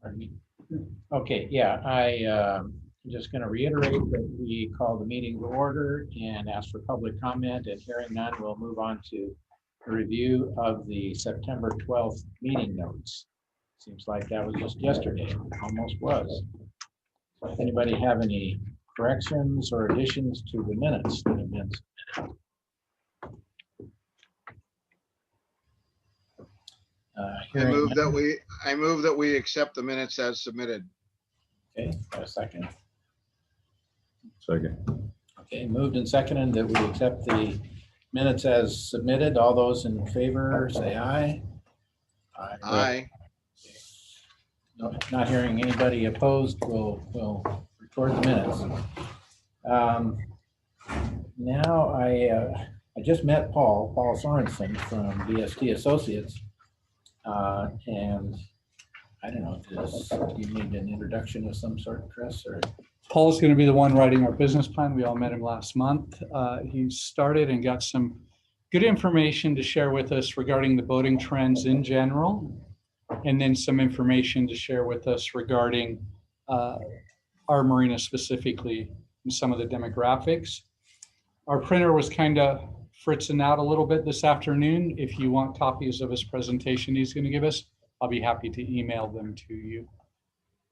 Pardon me. Okay, yeah, I'm just going to reiterate that we call the meeting to order and ask for public comment, and hearing none, we'll move on to a review of the September 12th meeting notes. Seems like that was just yesterday, almost was. Anybody have any corrections or additions to the minutes that have been submitted? I move that we accept the minutes as submitted. Okay, got a second. Second. Okay, moved and seconded that we accept the minutes as submitted. All those in favor, say aye. Aye. No, not hearing anybody opposed, we'll record the minutes. Now I just met Paul Sorensen from BST Associates. And I don't know, do you need an introduction of some sort, Chris, or? Paul's going to be the one writing our business plan. We all met him last month. He started and got some good information to share with us regarding the boating trends in general, and then some information to share with us regarding our marina specifically and some of the demographics. Our printer was kind of fritzing out a little bit this afternoon. If you want copies of his presentation he's going to give us, I'll be happy to email them to you.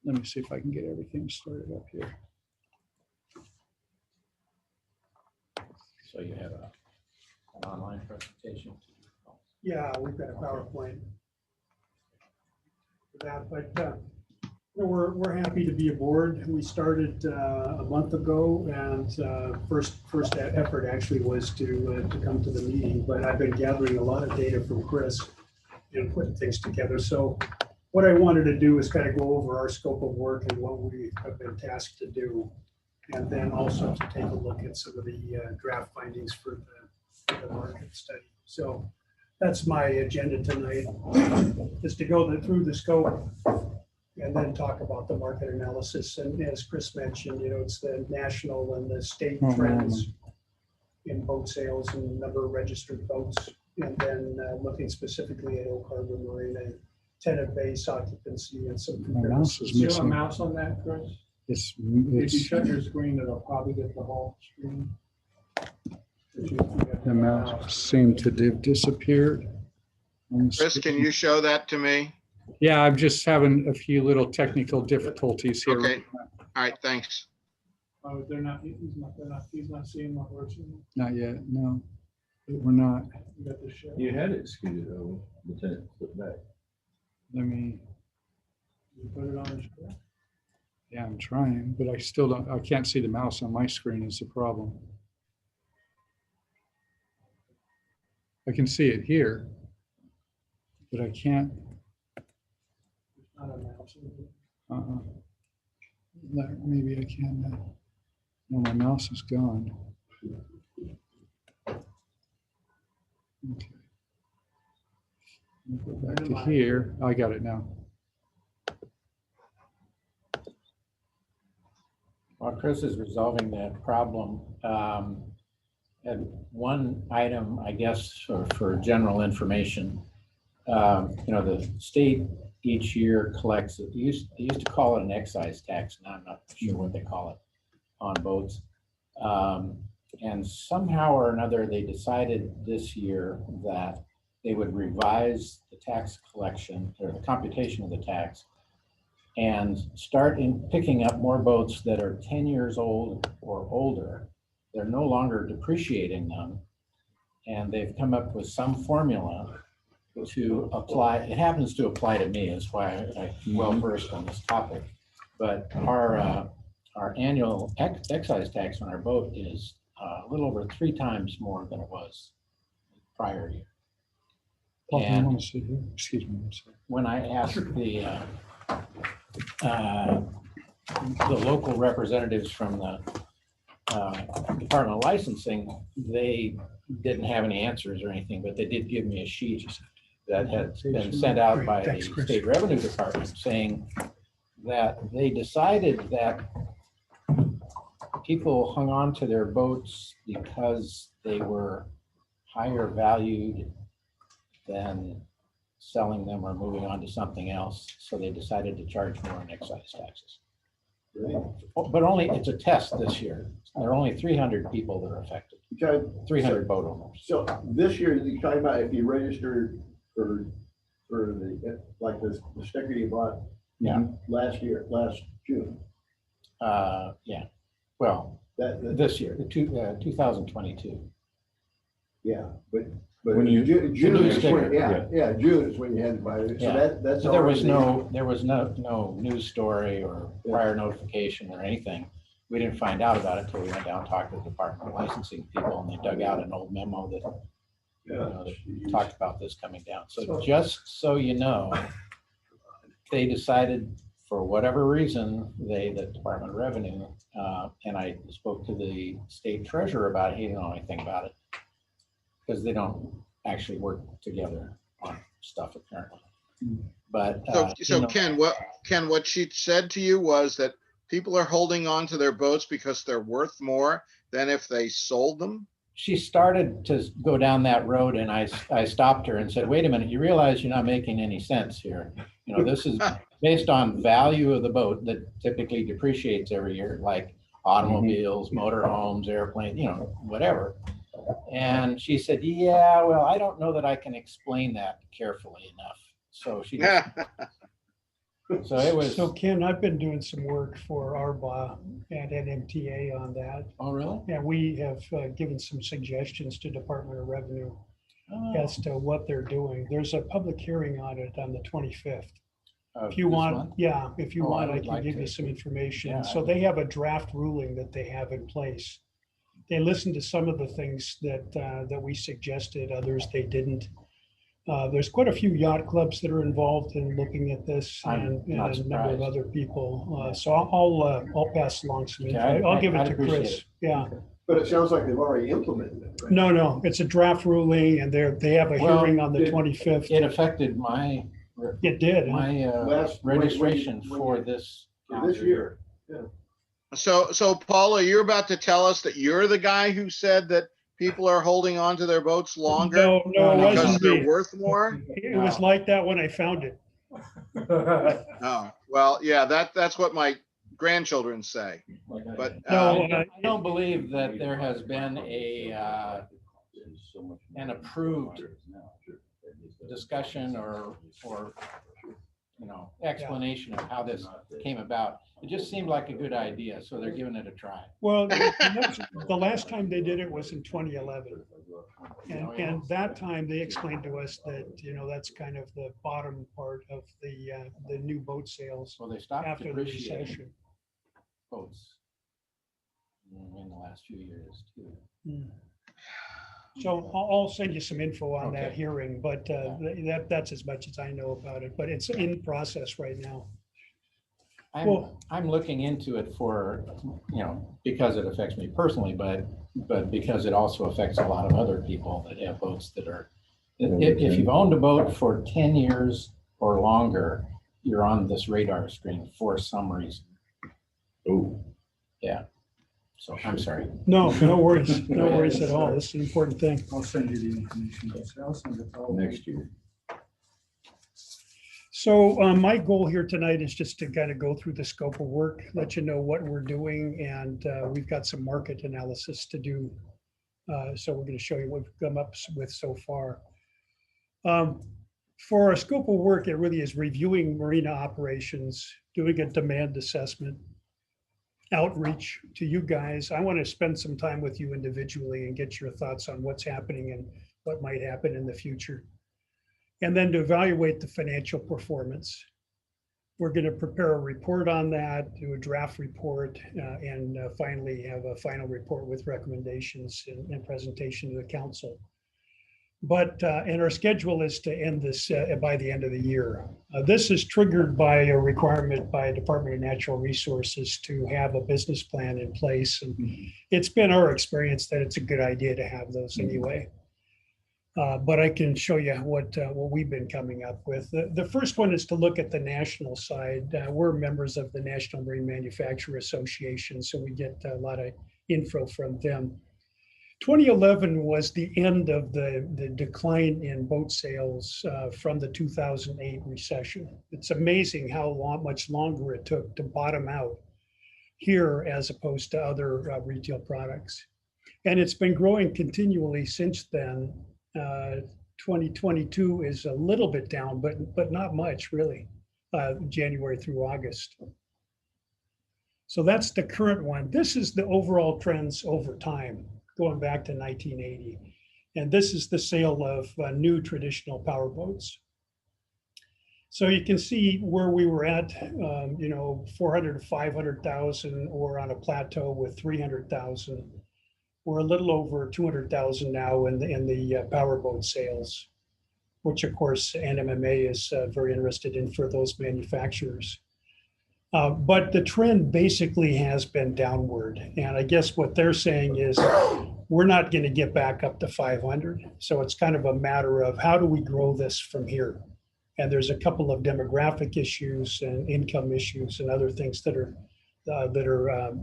Let me see if I can get everything started up here. So you have an online presentation? Yeah, we've got a PowerPoint for that, but we're happy to be aboard. We started a month ago, and first effort actually was to come to the meeting, but I've been gathering a lot of data from Chris and putting things together. So what I wanted to do is kind of go over our scope of work and what we have been tasked to do, and then also to take a look at some of the draft findings for the market study. So that's my agenda tonight, is to go through the scope and then talk about the market analysis. And as Chris mentioned, it's the national and the state trends in boat sales and number of registered boats, and then looking specifically at Oak Harbor Marina, tenant base occupancy, and some comparisons. Do you have a mouse on that, Chris? If you shut your screen, it'll probably get the whole screen. The mouse seemed to have disappeared. Chris, can you show that to me? Yeah, I'm just having a few little technical difficulties here. Okay. All right, thanks. Oh, he's not seeing what we're seeing. Not yet, no. We're not. You got the show. You had it scooted over, Lieutenant, put back. Let me, You put it on the show. yeah, I'm trying, but I can't see the mouse on my screen is the problem. I can see it here, but I can't. Not a mouse. Maybe I can. No, my mouse is gone. Okay. Go back to here. I got it now. While Chris is resolving that problem, and one item, I guess, for general information, the state each year collects, they used to call it an excise tax, now I'm not sure what they call it, on boats. And somehow or another, they decided this year that they would revise the tax collection, or the computation of the tax, and start picking up more boats that are 10 years old or older. They're no longer depreciating them, and they've come up with some formula to apply. It happens to apply to me, is why I'm well versed on this topic. But our annual excise tax on our boat is a little over 3 times more than it was prior year. Paul, do you And want to see here? Excuse me, I'm sorry. when I asked the local representatives from the Department of Licensing, they didn't have any answers or anything, but they did give me a sheet that had been sent out by the State Revenue Department saying that they decided that people hung on to their boats because they were higher valued than selling them or moving on to something else. So they decided to charge more in excise taxes. But only, it's a test this year. There are only 300 people that are affected, Okay, 300 boat owners. so this year, you're talking about if you registered for the, like this, the sticker you bought Yeah. last year, last June, Yeah, well, that, this year, 2022. yeah, but When you- June is sticker, when, yeah, June is when you had to buy it. So Yeah. that's. So there was already- no news story or prior notification or anything. We didn't find out about it until we went down and talked to the Department of Licensing people, and they dug out an old memo that, that talked about this coming down. So just so you know, they decided, for whatever reason, the Department of Revenue, and I spoke to the state treasurer about it, he didn't know anything about it, because they don't actually work together on stuff apparently. But, So you know, Ken, what she said to you was that people are holding on to their boats because they're worth more than if they sold them? she started to go down that road, and I stopped her and said, wait a minute, you realize you're not making any sense here. You know, this is based on value of the boat that typically depreciates every year, like automobiles, motorhomes, airplanes, you know, whatever. And she said, yeah, well, I don't know that I can explain that carefully enough. So she just, so it was, So Ken, I've been doing some work for ARBA and NMTA on that. oh, really? And we have given some suggestions to Department of Revenue Oh, as to what they're doing. There's a public hearing on it on the 25th. of If you this want, month? yeah, if you Oh, I want, I would can like give you to. some information. Yeah, So I- they have a draft ruling that they have in place. They listened to some of the things that we suggested, others they didn't. There's quite a few yacht clubs that are involved in looking at this, I'm and not a number of surprised. other people. So I'll pass along some Okay, info. I'll give it I'd to appreciate Chris. it. Yeah. But it sounds like they've already implemented it, right? No, it's a draft ruling, and they have a Well, hearing on the did- 25th. It affected my It did. Huh? registration when for you- this. For this year. So Paula, you're about to tell us that you're the guy who said that people are holding on to their boats longer No, it because wasn't they're me. worth more? It was like that when I found it. Oh, well, yeah, that's what my grandchildren say. But No, I don't believe that there has been an approved discussion or you know, explanation of how this came about. It just seemed like a good idea, so they're giving it a try. Well, the last time they did it was in 2011. And that time they explained to us that, you know, that's kind of the bottom part of the new boat sales So they stopped after the depreciating recession. boats in the last few years too. Mm. So I'll send you some info on that Okay. hearing, but that's as much as I know about it, but it's in process right now. I'm looking into it for, you know, because it affects me personally, but because it also affects a lot of other people that have boats that are, if you've owned a boat for 10 years or longer, you're on this radar screen for some reason. Oh, So I'm sorry. No worries, no worries at all. This is an important thing. I'll send you the information. I'll send it all. next year. So my goal here tonight is just to kind of go through the scope of work, let you know what we're doing, and we've got some market analysis to do. So we're going to show you what we've come up with so far. For our scope of work, it really is reviewing marina operations, doing a demand assessment, outreach to you guys. I want to spend some time with you individually and get your thoughts on what's happening and what might happen in the future. And then to evaluate the financial performance. We're going to prepare a report on that, do a draft report, and finally have a final report with recommendations and presentation to the council. But, and our schedule is to end this by the end of the year. This is triggered by a requirement by Department of Natural Resources to have a business plan in place. And it's been our experience that it's a good idea to have those anyway. But I can show you what we've been coming up with. The first one is to look at the national side. We're members of the National Marine Manufacturer Association, so we get a lot of info from them. 2011 was the end of the decline in boat sales from the 2008 recession. It's amazing how much longer it took to bottom out here as opposed to other retail products. And it's been growing continually since then. 2022 is a little bit down, but not much really, January through August. So that's the current one. This is the overall trends over time, going back to 1980. And this is the sale of new traditional power boats. So you can see where we were at, 400 to 500,000, or on a plateau with 300,000. We're a little over 200,000 now in the powerboat sales, which of course NMMA is very interested in for those manufacturers. But the trend basically has been downward. And I guess what they're saying is we're not going to get back up to 500. So it's kind of a matter of how do we grow this from here? And there's a couple of demographic issues and income issues and other things that are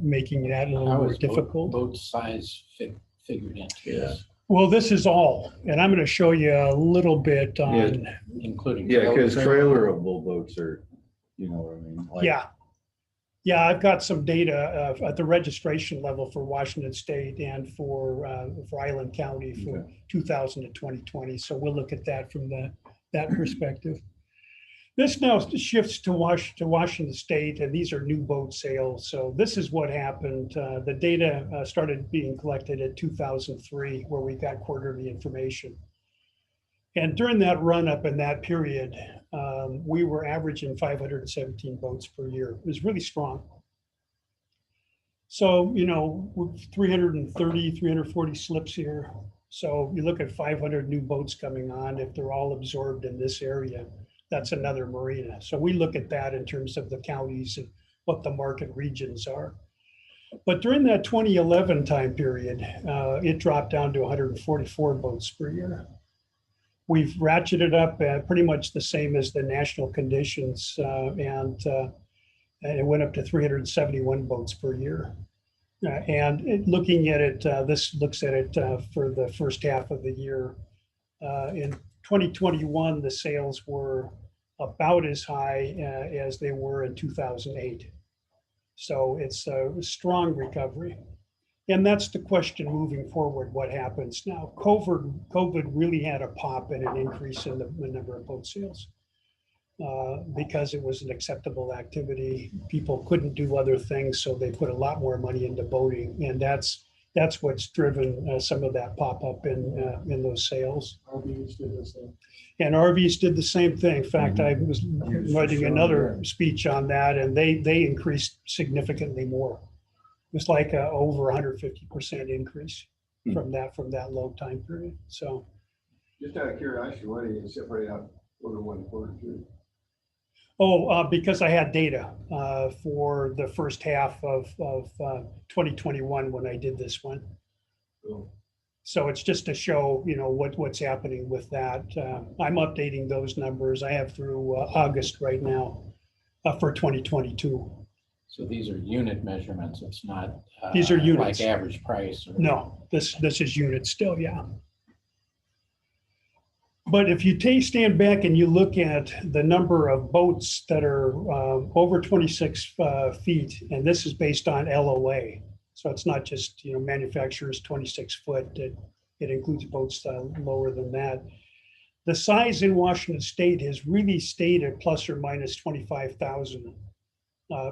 making that a little How more is difficult. boat size figured into this, Well, this is all, and I'm going to show you a little bit on, including? Yeah, because trailer? trailerable boats are, you know what I mean? Like, yeah. Yeah, I've got some data at the registration level for Washington State and for Island County for Okay. 2000 to 2020. So we'll look at that from that perspective. This now shifts to Washington State, and these are new boat sales. So this is what happened. The data started being collected at 2003, where we got quarterly information. And during that run up in that period, we were averaging 517 boats per year. It was really strong. So, 330, 340 slips here. So you look at 500 new boats coming on, if they're all absorbed in this area, that's another marina. So we look at that in terms of the counties and what the market regions are. But during that 2011 time period, it dropped down to 144 boats per year. We've ratcheted up at pretty much the same as the national conditions, and it went up to 371 boats per year. Looking at it, this looks at it for the first half of the year. In 2021, the sales were about as high as they were in 2008. So it's a strong recovery. And that's the question moving forward, what happens now? COVID really had a pop and an increase in the number of boat sales because it was an acceptable activity. People couldn't do other things, so they put a lot more money into boating. And that's what's driven some of that pop up in those sales. RVs did the same. And RVs did the same thing. In fact, I was writing another speech on that, and they increased significantly more. It was like over 150% increase from that low time period. So, Just out of curiosity, why do you separate out quarter one, quarter two? Because I had data for the first half of 2021 when I did this one. Oh. So it's just to show, what's happening with that. I'm updating those numbers. I have through August right now for 2022. So these are unit measurements. It's not. These are units. Like average price. Or... No, this is units still, yeah. But if you stand back and you look at the number of boats that are over 26 feet, and this is based on LOA. So it's not just, manufacturers 26 foot, it includes boats lower than that. The size in Washington State has really stayed at plus or minus 25,000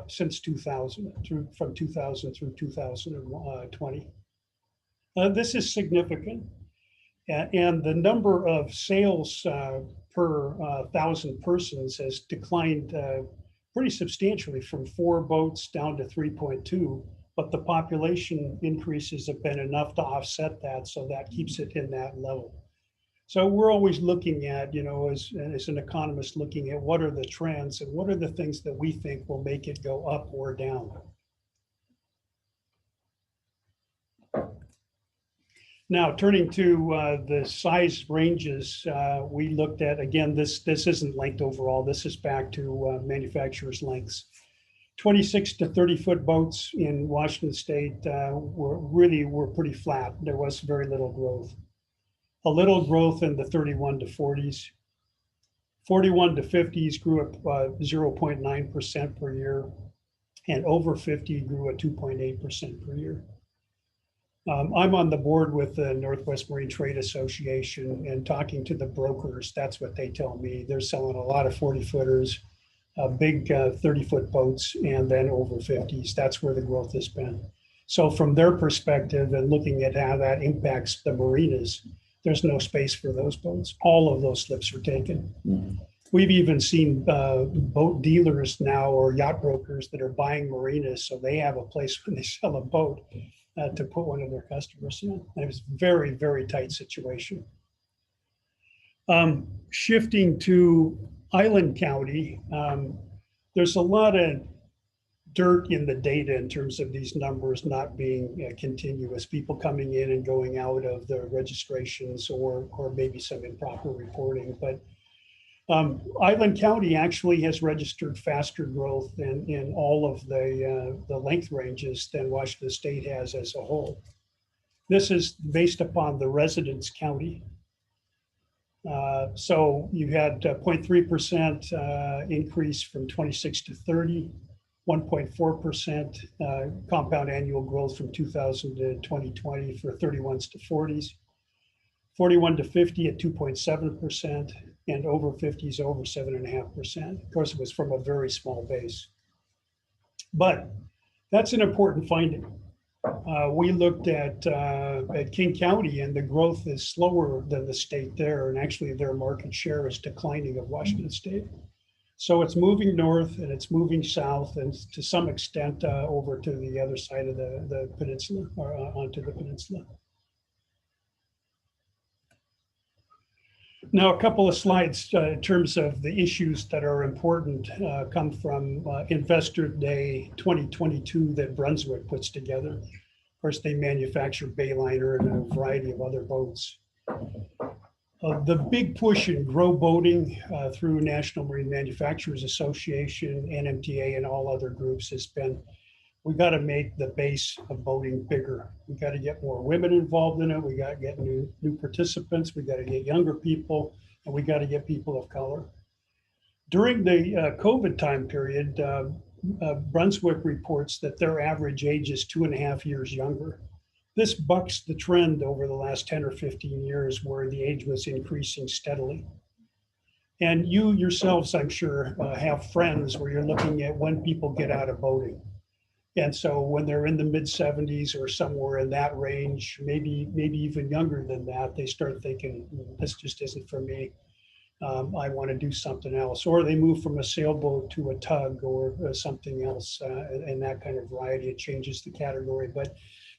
since 2000, from 2000 through 2020. This is significant. And the number of sales per 1,000 persons has declined pretty substantially from 4 boats down to 3.2. But the population increases have been enough to offset that, so that keeps it in that level. So we're always looking at, as an economist, looking at what are the trends and what are the things that we think will make it go up or down. Now, turning to the size ranges, we looked at, again, this isn't length overall. This is back to manufacturers' lengths. 26 to 30-foot boats in Washington State were pretty flat. There was very little growth. A little growth in the 31 to 40s. 41 to 50s grew at 0.9% per year, and over 50 grew at 2.8% per year. I'm on the board with the Northwest Marine Trade Association, and talking to the brokers, that's what they tell me. They're selling a lot of 40-footers, big 30-foot boats, and then over 50s. That's where the growth has been. So from their perspective and looking at how that impacts the marinas, there's no space for those boats. All of those slips are taken. Mhm. We've even seen boat dealers now, or yacht brokers, that are buying marinas, so they have a place when they sell a boat to put one of their customers in. And it was a very, very tight situation. Shifting to Island County, there's a lot of dirt in the data in terms of these numbers not being continuous, people coming in and going out of the registrations, or maybe some improper reporting. But Island County actually has registered faster growth in all of the length ranges than Washington State has as a whole. This is based upon the residence county. So you had 0.3% increase from 26 to 30, 1.4% compound annual growth from 2000 to 2020 for 31s to 40s, 41 to 50 at 2.7%, and over 50s over 7.5%. Of course, it was from a very small base. But that's an important finding. We looked at King County, and the growth is slower than the state there, and actually their market share is declining of Washington State. So it's moving north and it's moving south, and to some extent over to the other side of the peninsula, or onto the peninsula. Now, a couple of slides in terms of the issues that are important come from Investor Day 2022 that Brunswick puts together. Of course, they manufacture Bayliner and a variety of other boats. The big push in grow boating through National Marine Manufacturers Association, NMTA, and all other groups has been, we got to make the base of boating bigger. We got to get more women involved in it. We got to get new participants. We got to get younger people, and we got to get people of color. During the COVID time period, Brunswick reports that their average age is 2.5 years younger. This bucks the trend over the last 10 or 15 years where the age was increasing steadily. And you yourselves, I'm sure, have friends where you're looking at when people get out of boating. And so when they're in the mid 70s or somewhere in that range, maybe even younger than that, they start thinking, this just isn't for me. I want to do something else. Or they move from a sailboat to a tug or something else, and that kind of variety. It changes the category. But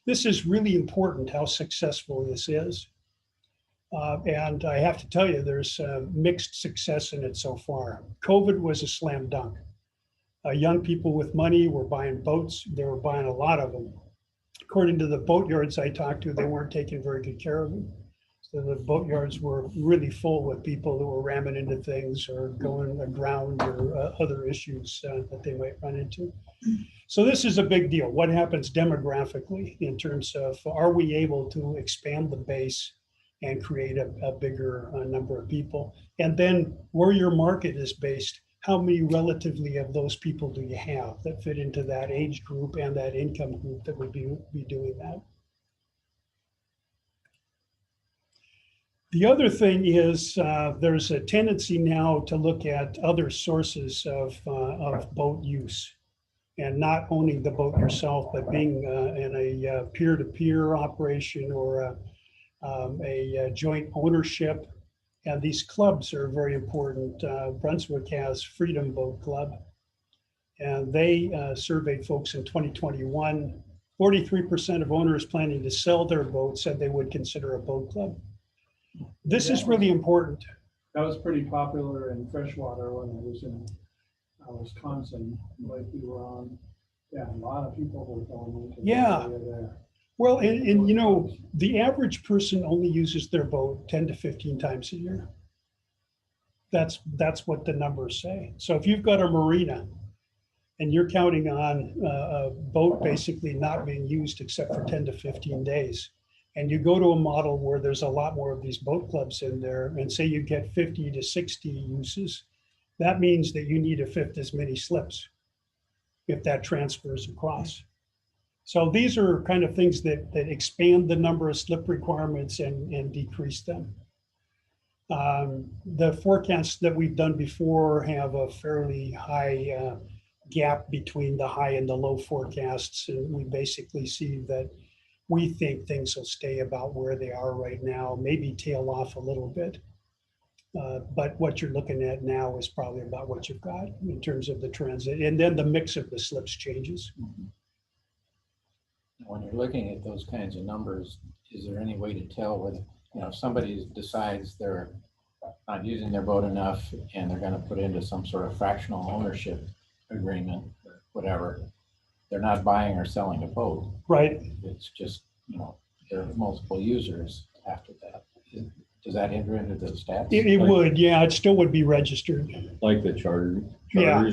this is really important, how successful this is. And I have to tell you, there's mixed success in it so far. COVID was a slam dunk. Young people with money were buying boats. They were buying a lot of them. According to the boatyards I talked to, they weren't taking very good care of them. So the boatyards were really full with people who were ramming into things or going aground or other issues that they might run into. So this is a big deal. What happens demographically in terms of, are we able to expand the base and create a bigger number of people? And then where your market is based, how many relatively of those people do you have that fit into that age group and that income group that would be doing that? The other thing is there's a tendency now to look at other sources of boat use, and not owning the boat yourself, but being in a peer-to-peer operation or a joint ownership. And these clubs are very important. Brunswick has Freedom Boat Club, and they surveyed folks in 2021. 43% of owners planning to sell their boat said they would consider a boat club. This is really important. That was pretty popular in freshwater when I was in Wisconsin, like we were on. Yeah, a lot of people were going into the area there. Well, and you know, the average person only uses their boat 10 to 15 times a year. That's what the numbers say. So if you've got a marina and you're counting on a boat basically not being used except for 10 to 15 days. And you go to a model where there's a lot more of these boat clubs in there, and say you get 50 to 60 uses, that means that you need a fifth as many slips if that transfers across. So these are kind of things that expand the number of slip requirements and decrease them. The forecasts that we've done before have a fairly high gap between the high and the low forecasts. And we basically see that we think things will stay about where they are right now, maybe tail off a little bit. But what you're looking at now is probably about what you've got in terms of the transit. And then the mix of the slips changes. When you're looking at those kinds of numbers, is there any way to tell whether, if somebody decides they're not using their boat enough and they're going to put into some sort of fractional ownership agreement, whatever, they're not buying or selling a boat. Right. It's just, there are multiple users after that. Does that enter into the stats? It would, yeah, it still would be registered. Like the charters,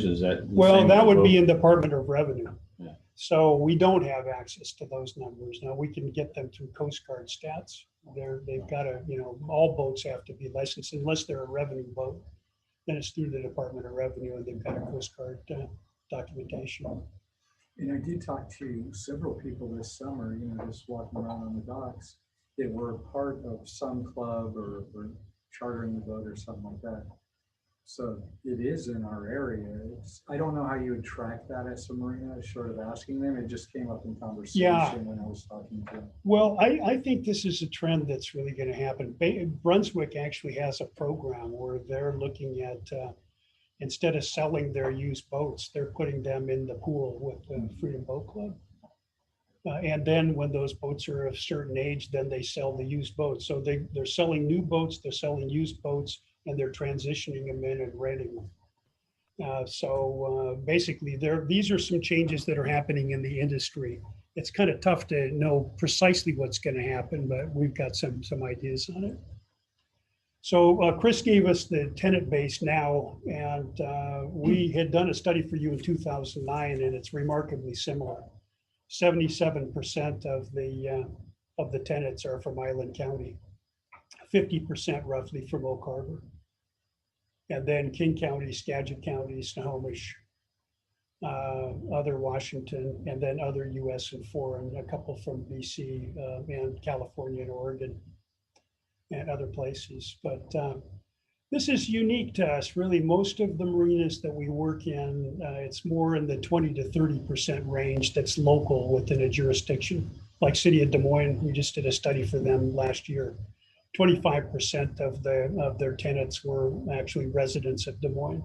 is that? Well, that would be in Department of Revenue. Yeah. So we don't have access to those numbers. Now we can get them through Coast Guard stats. They've got to, all boats have to be licensed unless they're a revenue boat. Then it's through the Department of Revenue and they've got a Coast Guard documentation. And I did talk to several people this summer, just walking around on the docks, that were part of some club or chartering the boat or something like that. So it is in our area. I don't know how you would track that as a marina, short of asking them. It just came up in conversation when I was talking to them. Well, I think this is a trend that's really going to happen. Brunswick actually has a program where they're looking at, instead of selling their used boats, they're putting them in the pool with the Freedom Boat Club. And then when those boats are of a certain age, then they sell the used boats. So they're selling new boats, they're selling used boats, and they're transitioning them in and renting them. So basically, these are some changes that are happening in the industry. It's kind of tough to know precisely what's going to happen, but we've got some ideas on it. So Chris gave us the tenant base now, and we had done a study for you in 2009, and it's remarkably similar. 77% of the tenants are from Island County, 50% roughly from Oak Harbor, and then King County, Skagit County, Snohomish, other Washington, and then other US and foreign, a couple from BC and California and Oregon and other places. But this is unique to us, really. Most of the marinas that we work in, it's more in the 20 to 30% range that's local within a jurisdiction. Like City of Des Moines, we just did a study for them last year. 25% of their tenants were actually residents of Des Moines.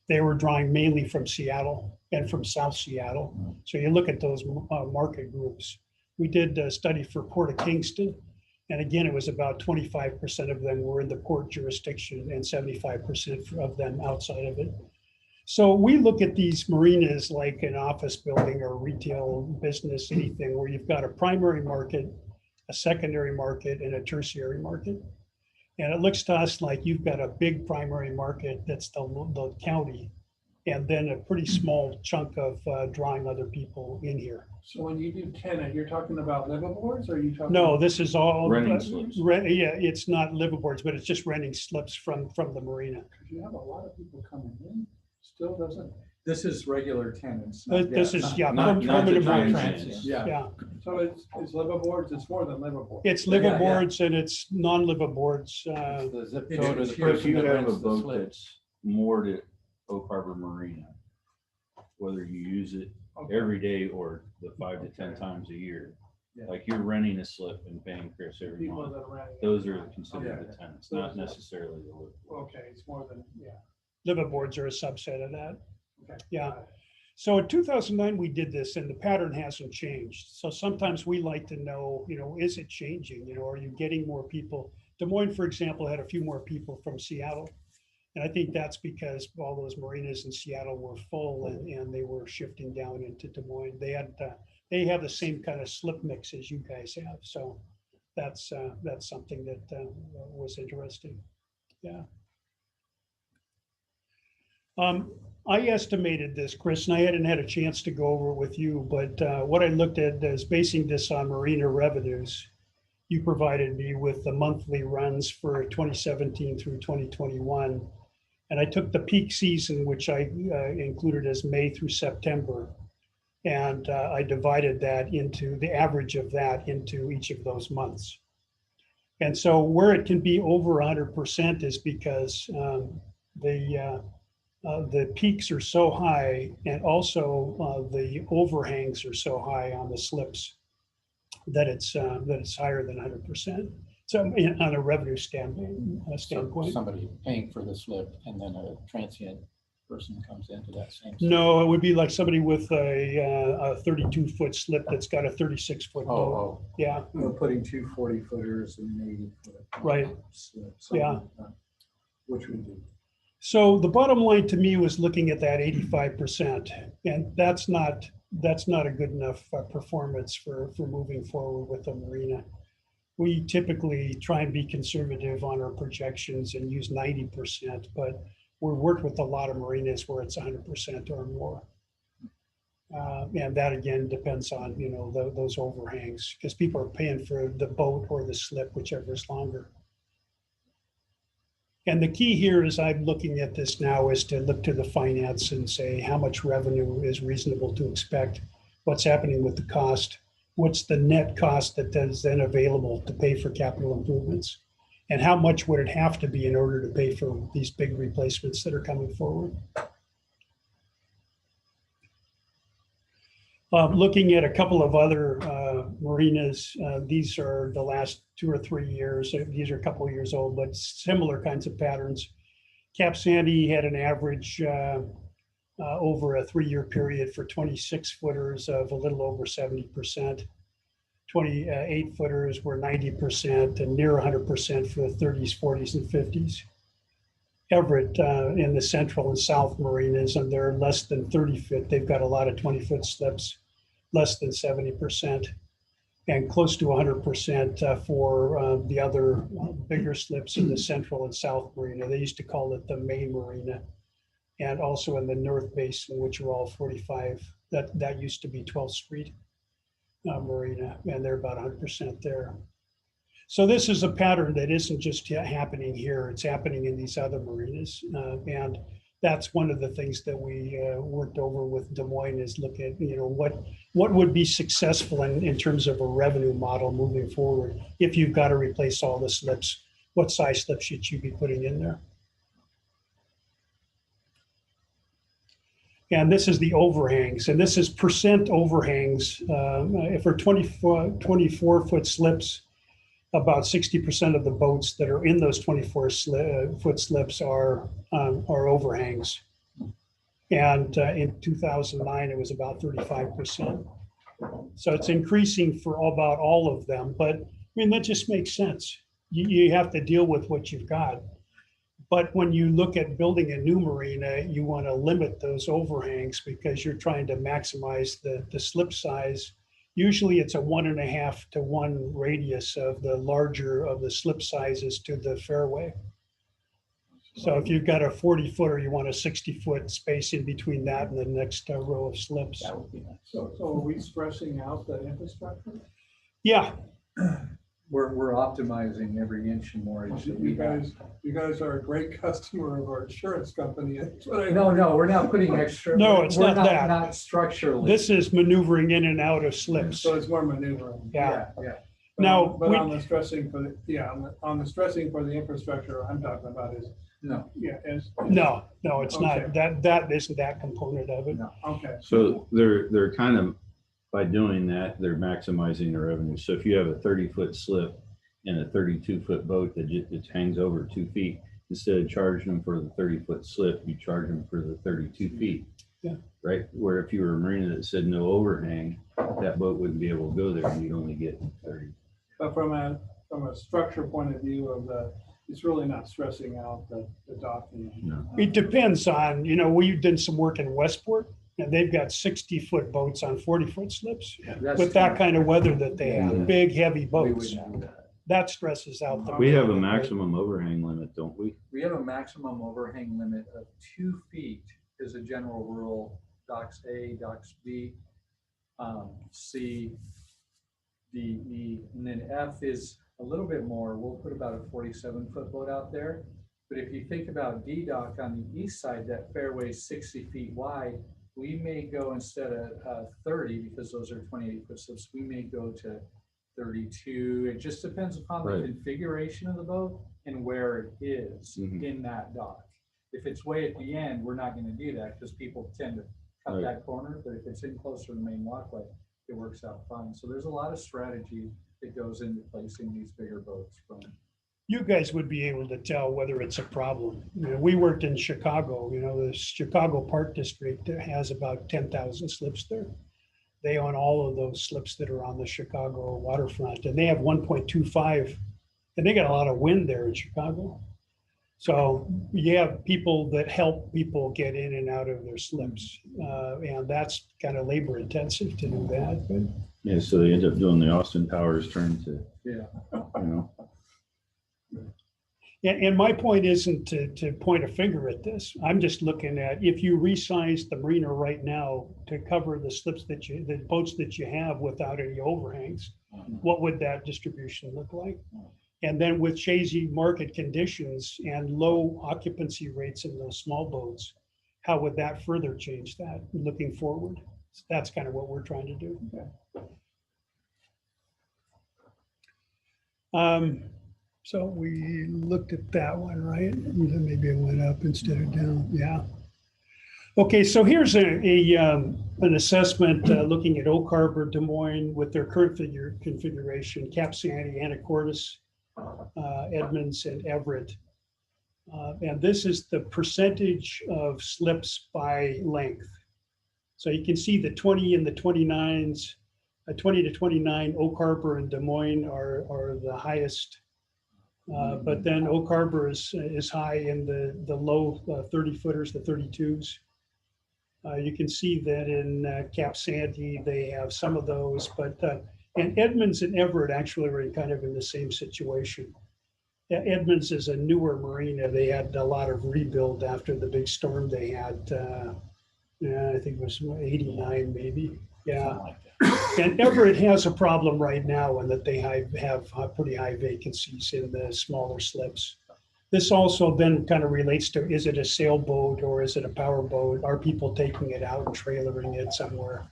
They were drawing mainly from Seattle and from South Seattle. So you look at those market groups. We did a study for Port of Kingston. And again, it was about 25% of them were in the port jurisdiction and 75% of them outside of it. So we look at these marinas like an office building or retail business, anything where you've got a primary market, a secondary market, and a tertiary market. And it looks to us like you've got a big primary market that's the county, and then a pretty small chunk of drawing other people in here. So when you do tenant, you're talking about liveaboards, or are you talking? No, this is all Renting slips. Yeah, it's not liveaboards, but it's just renting slips from the marina. Because you have a lot of people coming in, still doesn't. This is regular tenants. This is, yeah, Not the permanent giant marina. ones. Yeah. Yeah, So it's liveaboards, it's more than liveaboards. it's Yeah, yeah. liveaboards and it's non-liveaboards. The zip It code of is the here. If person you that have a rents the boat slips. that's moored at Oak Harbor Marina, whether you use it Okay. every day or the 5 to 10 times a year, Yeah. like you're renting a slip and paying Chris every People month, that are renting. those are considered Okay. the tenants, not necessarily the live. Okay, it's more than, yeah. Liveaboards are a subset of that. Okay. Yeah. So in 2009, we did this and the pattern hasn't changed. So sometimes we like to know, is it changing? Are you getting more people? Des Moines, for example, had a few more people from Seattle. And I think that's because all those marinas in Seattle were full and they were shifting down into Des Moines. They have the same kind of slip mix as you guys have. So that's something that was interesting. Yeah. I estimated this, Chris, and I hadn't had a chance to go over it with you, but what I looked at is basing this on Marina revenues. You provided me with the monthly runs for 2017 through 2021. And I took the peak season, which I included as May through September. And I divided that into the average of that into each of those months. And so where it can be over 100% is because the peaks are so high, and also the overhangs are so high on the slips that it's higher than 100%. So on a revenue standpoint. Somebody paying for the slip and then a transient person comes into that same. slip. No, it would be like somebody with a 32-foot slip that's got a 36-foot boat. Oh, Yeah, We're putting 2 40-footers and 80-foot. Right. Yeah. Which we do. so the bottom line to me was looking at that 85%, and that's not a good enough performance for moving forward with the marina. We typically try and be conservative on our projections and use 90%, but we've worked with a lot of marinas where it's 100% or more. And that again depends on, those overhangs, because people are paying for the boat or the slip, whichever is longer. And the key here is I'm looking at this now is to look to the finance and say how much revenue is reasonable to expect, what's happening with the cost, what's the net cost that is then available to pay for capital improvements, and how much would it have to be in order to pay for these big replacements that are coming forward. Looking at a couple of other marinas, these are the last 2 or 3 years. These are a couple of years old, but similar kinds of patterns. Cap Sandy had an average over a 3-year period for 26-footers of a little over 70%. 28-footers were 90% and near 100% for the 30s, 40s, and 50s. Everett in the central and south marinas, and they're less than 30 foot. They've got a lot of 20-foot slips, less than 70%, and close to 100% for the other bigger slips in the central and south marina. They used to call it the main marina, and also in the North Basin, which are all 45. That used to be 12th Street Marina, and they're about 100% there. So this is a pattern that isn't just happening here, it's happening in these other marinas. And that's one of the things that we worked over with Des Moines is look at, what would be successful in terms of a revenue model moving forward. If you've got to replace all the slips, what size slips should you be putting in there? And this is the overhangs, and this is percent overhangs. If we're 24-foot slips, about 60% of the boats that are in those 24-foot slips are overhangs. And in 2009, it was about 35%. So it's increasing for about all of them. But I mean, that just makes sense. You have to deal with what you've got. But when you look at building a new marina, you want to limit those overhangs because you're trying to maximize the slip size. Usually it's a 1.5 to 1 radius of the larger of the slip sizes to the fairway. So if you've got a 40-footer, you want a 60-foot space in between that and the next row of slips. that would be nice. So are we stressing out the infrastructure? Yeah, We're optimizing every inch and more inch that we have. You guys are a great customer of our insurance company. That's what I- No, we're not putting extra. No, it's we're not that. Not structurally. this is maneuvering in and out of slips. So it's more maneuvering. Yeah. Yeah. But Now, But on the stressing for on the stressing for the infrastructure I'm talking about is, No, No, it's Okay. not. That isn't that component of it. no. okay. So they're kind of, by doing that, they're maximizing their revenue. So if you have a 30-foot slip and a 32-foot boat that just hangs over 2 feet, instead of charging them for the 30-foot slip, you charge them for the 32 feet. Yeah. Right? Where if you were a marina that said no overhang, that boat wouldn't be able to go there and you'd only get 30. But from a structure point of view it's really not stressing out the docking. No. It depends on, we've done some work in Westport and they've got 60-foot boats on 40-foot slips with that kind of weather that they have, Yeah. big, heavy We boats. wouldn't do that. That stresses out the. We have a maximum overhang limit, don't we? We have a maximum overhang limit of 2 feet is a general rule, docks A, docks B, C, D, E, and then F is a little bit more. We'll put about a 47-foot boat out there. But if you think about D dock on the east side, that fairway is 60 feet wide. We may go instead of 30, because those are 28-foot slips, we may go to 32. It just depends upon the Right. configuration of the boat and where it is Mhm. in that dock. If it's way at the end, we're not going to do that because people tend to cut Right. that corner. But if it's in closer to the main walkway, it works out fine. So there's a lot of strategy that goes into placing these bigger boats from. You guys would be able to tell whether it's a problem. You know, we worked in Chicago, you know, the Chicago Park District has about 10,000 slips there. They own all of those slips that are on the Chicago waterfront, and they have 1.25, and they got a lot of wind there in Chicago. So you have people that help people get in and out of their slips, and that's kind of labor intensive to do that. But Yeah, so they end up doing the Austin Powers turn to, Yeah. you know, and my point isn't to point a finger at this. I'm just looking at, if you resize the marina right now to cover the slips the boats that you have without any overhangs, what would that distribution look like? And then with changing market conditions and low occupancy rates in those small boats, how would that further change that looking forward? So that's kind of what we're trying to do. So we looked at that one, right? Maybe it went up instead of down. Yeah. Okay, so here's an assessment looking at Oak Harbor, Des Moines with their current configuration, Cap Sandy, Anacortes, Edmonds, and Everett. And this is the percentage of slips by length. So you can see the 20 and the 29s, 20 to 29, Oak Harbor and Des Moines are the highest. But then Oak Harbor is high in the low 30 footers, the 32s. You can see that in Cap Sandy, they have some of those, but and Edmonds and Everett actually were kind of in the same situation. Edmonds is a newer marina. They had a lot of rebuild after the big storm they had. I think it was 89 maybe. Yeah. Something like that. And Everett has a problem right now in that they have pretty high vacancies in the smaller slips. This also then kind of relates to, is it a sailboat or is it a power boat? Are people taking it out and trailering it somewhere?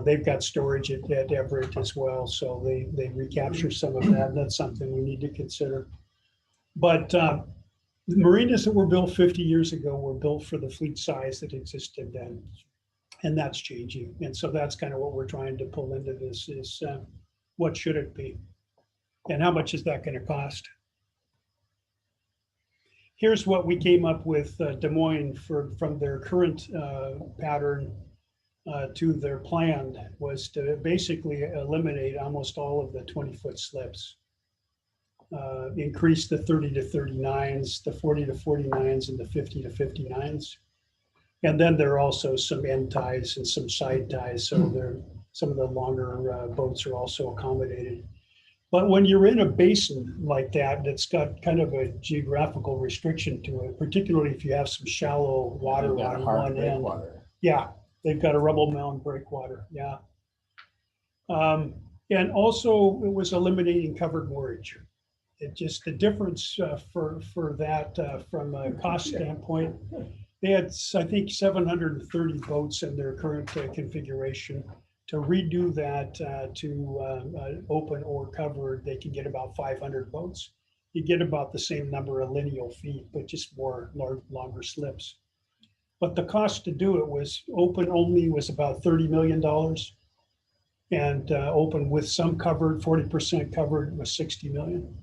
They've got storage at Everett as well, so they recapture some of that. That's something we need to consider. But the marinas that were built 50 years ago were built for the fleet size that existed then. And that's changing. And so that's kind of what we're trying to pull into this is what should it be? And how much is that going to cost? Here's what we came up with Des Moines from their current pattern to their plan was to basically eliminate almost all of the 20-foot slips. Increase the 30 to 39s, the 40 to 49s, and the 50 to 59s. And then there are also some end ties and some side ties. So some of the longer boats are also accommodated. But when you're in a basin like that, that's got kind of a geographical restriction to it, particularly if you have some shallow water They've got on a hard one end. breakwater. Yeah, they've got a rubble mound breakwater. Yeah. And also it was eliminating covered moorage. It just the difference for that from a cost standpoint. They had, I think, 730 boats in their current configuration. To redo that to open or covered, they can get about 500 boats. You get about the same number of lineal feet, but just more longer slips. But the cost to do it was open only was about $30 million. And open with some covered, 40% covered was 60 million.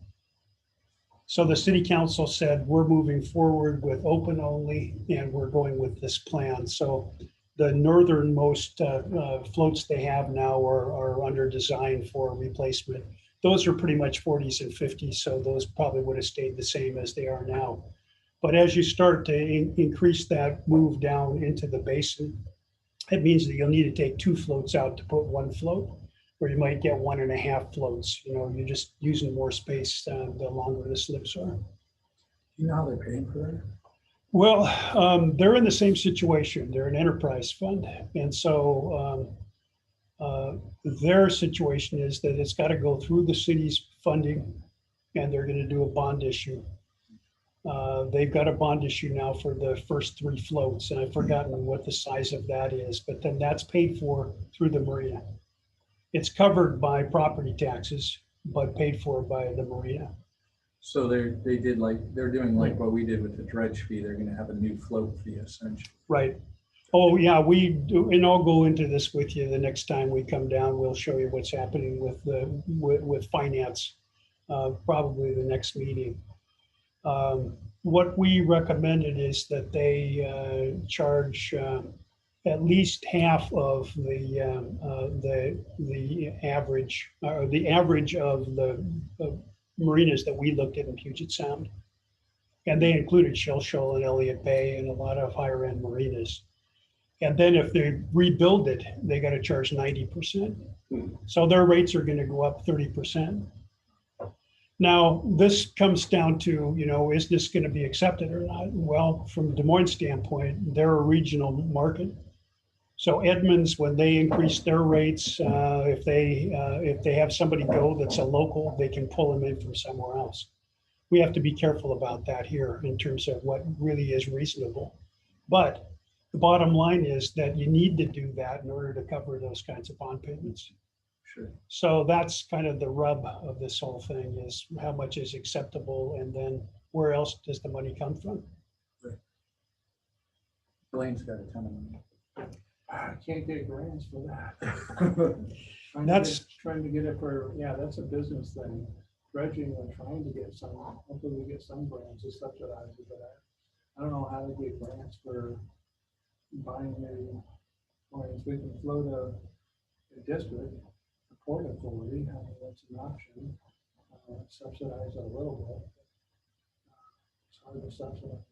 So the city council said, we're moving forward with open only and we're going with this plan. So the northernmost floats they have now are under design for replacement. Those are pretty much 40s and 50s, so those probably would have stayed the same as they are now. But as you start to increase that move down into the basin, it means that you'll need to take 2 floats out to put 1 float, or you might get 1.5 floats. You know, you're just using more space the longer the slips are. You know how they're paying for that? Well, they're in the same situation. They're an enterprise fund. And so their situation is that it's got to go through the city's funding, and they're going to do a bond issue. They've got a bond issue now for the first 3 floats, and I've forgotten what the size of that is, but then that's paid for through the marina. It's covered by property taxes, but paid for by the marina. So they're doing like what we did with the dredge fee. They're gonna have a new float fee essentially. Right. Oh, yeah, we do, and I'll go into this with you the next time we come down. We'll show you what's happening with with finance, probably the next meeting. What we recommended is that they charge at least half of the average, or the average of the marinas that we looked at in Puget Sound. And they included Shell Shoal and Elliott Bay and a lot of higher end marinas. And then if they rebuild it, they got to charge 90%. So their rates are going to go up 30%. Now, this comes down to, you know, is this going to be accepted or not? Well, from Des Moines standpoint, they're a regional market. So Edmonds, when they increase their rates, if they have somebody go that's a local, they can pull them in from somewhere else. We have to be careful about that here in terms of what really is reasonable. But the bottom line is that you need to do that in order to cover those kinds of bond payments. Sure. So that's kind of the rub of this whole thing, is how much is acceptable, and then where else does the money come from? Blaine's got a ton of money. I can't get grants for that. Trying to get it for, yeah, that's a business thing. Dredging, we're trying to get some, hopefully we get some grants to subsidize it, but I don't know how to get grants for buying points. We can float a district, a port authority, I mean, that's an option. Subsidize it a little bit. It's hard to subsidize.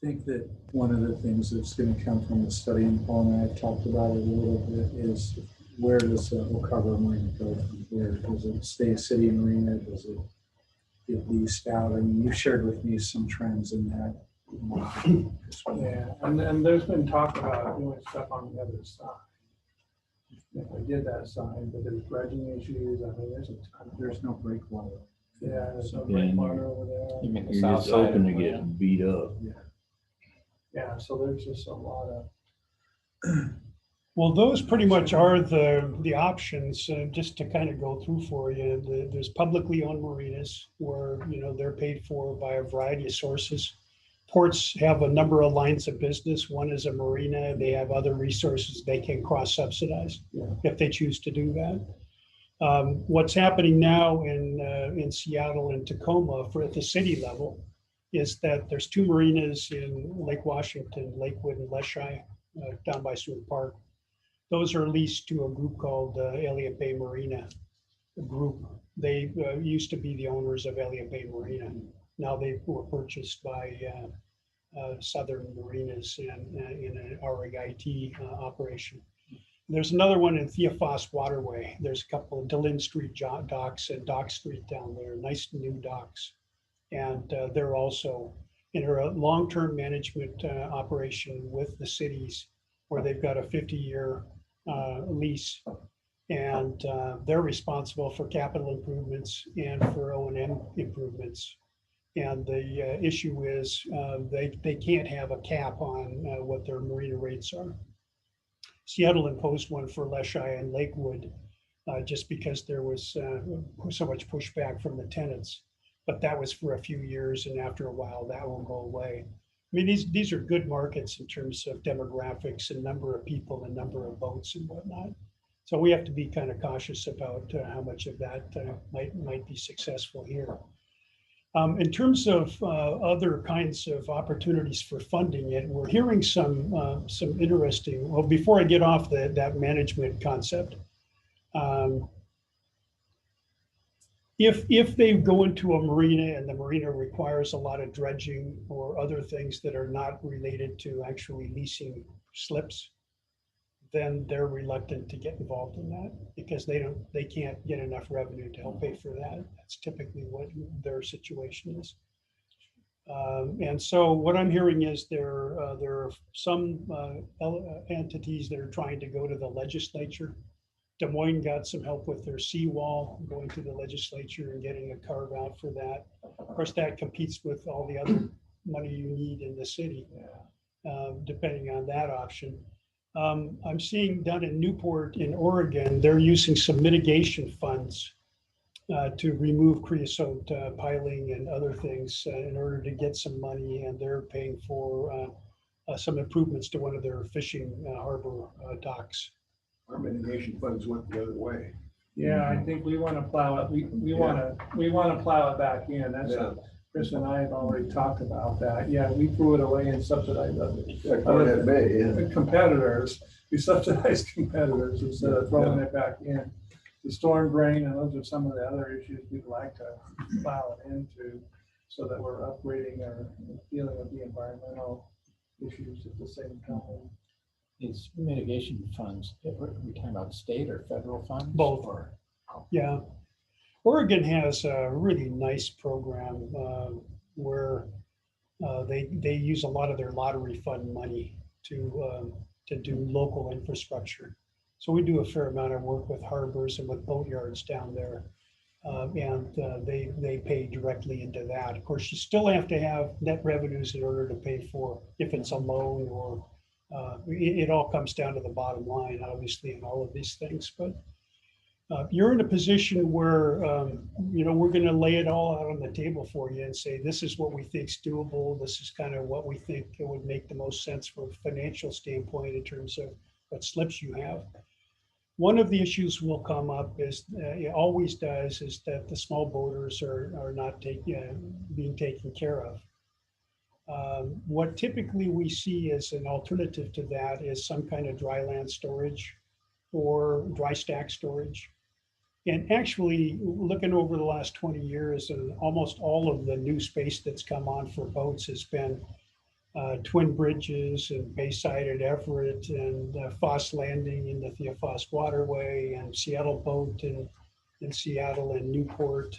I think that one of the things that's going to come from the study, and Paul and I have talked about it a little bit, is where does Ocarver Marina go from here? Does it stay a city marina? Does it get leased out? I mean, you shared with me some trends in that. Yeah, and there's been talk about doing stuff on the other side. If I did that side, but there's dredging issues, I mean, there's a ton. There's no breakwater. Yeah, there's no Yeah, and breakwater over there. You mean the You're south just side open of to Marina? getting beat up. Yeah, so there's just a lot of. Well, those pretty much are the options. Just to kind of go through for you, there's publicly owned marinas where, you know, they're paid for by a variety of sources. Ports have a number of lines of business. One is a marina. They have other resources they can cross subsidize if they choose to do that. What's happening now in Seattle and Tacoma for at the city level is that there's 2 marinas in Lake Washington, Lakewood and Leschi, down by Seward Park. Those are leased to a group called Elliott Bay Marina Group. They used to be the owners of Elliott Bay Marina. Now they were purchased by Southern Marinas in an RIT operation. There's another one in Theophos Waterway. There's a couple of Dillon Street docks and Dock Street down there, nice new docks. And they're also in a long-term management operation with the cities, where they've got a 50-year lease, and they're responsible for capital improvements and for O&M improvements. And the issue is they can't have a cap on what their marina rates are. Seattle imposed one for Leschi and Lakewood just because there was so much pushback from the tenants. But that was for a few years, and after a while, that will go away. I mean, these are good markets in terms of demographics and number of people and number of boats and whatnot. So we have to be kind of cautious about how much of that might be successful here. In terms of other kinds of opportunities for funding it, we're hearing some interesting. Well, before I get off that management concept, if they go into a marina and the marina requires a lot of dredging or other things that are not related to actually leasing slips, then they're reluctant to get involved in that because they can't get enough revenue to help pay for that. That's typically what their situation is. And so what I'm hearing is there are some entities that are trying to go to the legislature. Des Moines got some help with their seawall, going to the legislature and getting a carve out for that. Of course, that competes with all the other money you need in the city, depending on that option. I'm seeing down in Newport in Oregon, they're using some mitigation funds to remove creosote piling and other things in order to get some money, and they're paying for some improvements to one of their fishing harbor docks. Our mitigation funds went the other way. Yeah, I think we want to plow it, we want to plow it back in, that's Yeah. what Chris and I have already talked about that. Yeah, we threw it away and subsidized Yeah, Cornet Bay, yeah. the competitors, we subsidized competitors instead of throwing it back in. The storm drain, and those are some of the other issues we'd like to plow it into, so that we're upgrading or dealing with the environmental issues at the same time. These mitigation funds, are we talking about state or federal funds? Both. Or- Yeah. Oregon has a really nice program where they use a lot of their lottery fund money to do local infrastructure. So we do a fair amount of work with harbors and with boat yards down there. And they pay directly into that. Of course, you still have to have net revenues in order to pay for, if it's a loan or it all comes down to the bottom line, obviously, in all of these things. But you're in a position where, we're going to lay it all out on the table for you and say, this is what we think is doable. This is kind of what we think it would make the most sense from a financial standpoint in terms of what slips you have. One of the issues will come up is, it always does, is that the small boaters are not being taken care of. What typically we see as an alternative to that is some kind of dry land storage or dry stack storage. And actually, looking over the last 20 years, and almost all of the new space that's come on for boats has been Twin Bridges and Bayside at Everett and Foss Landing in the Theophos Waterway and Seattle Boat in Seattle and Newport.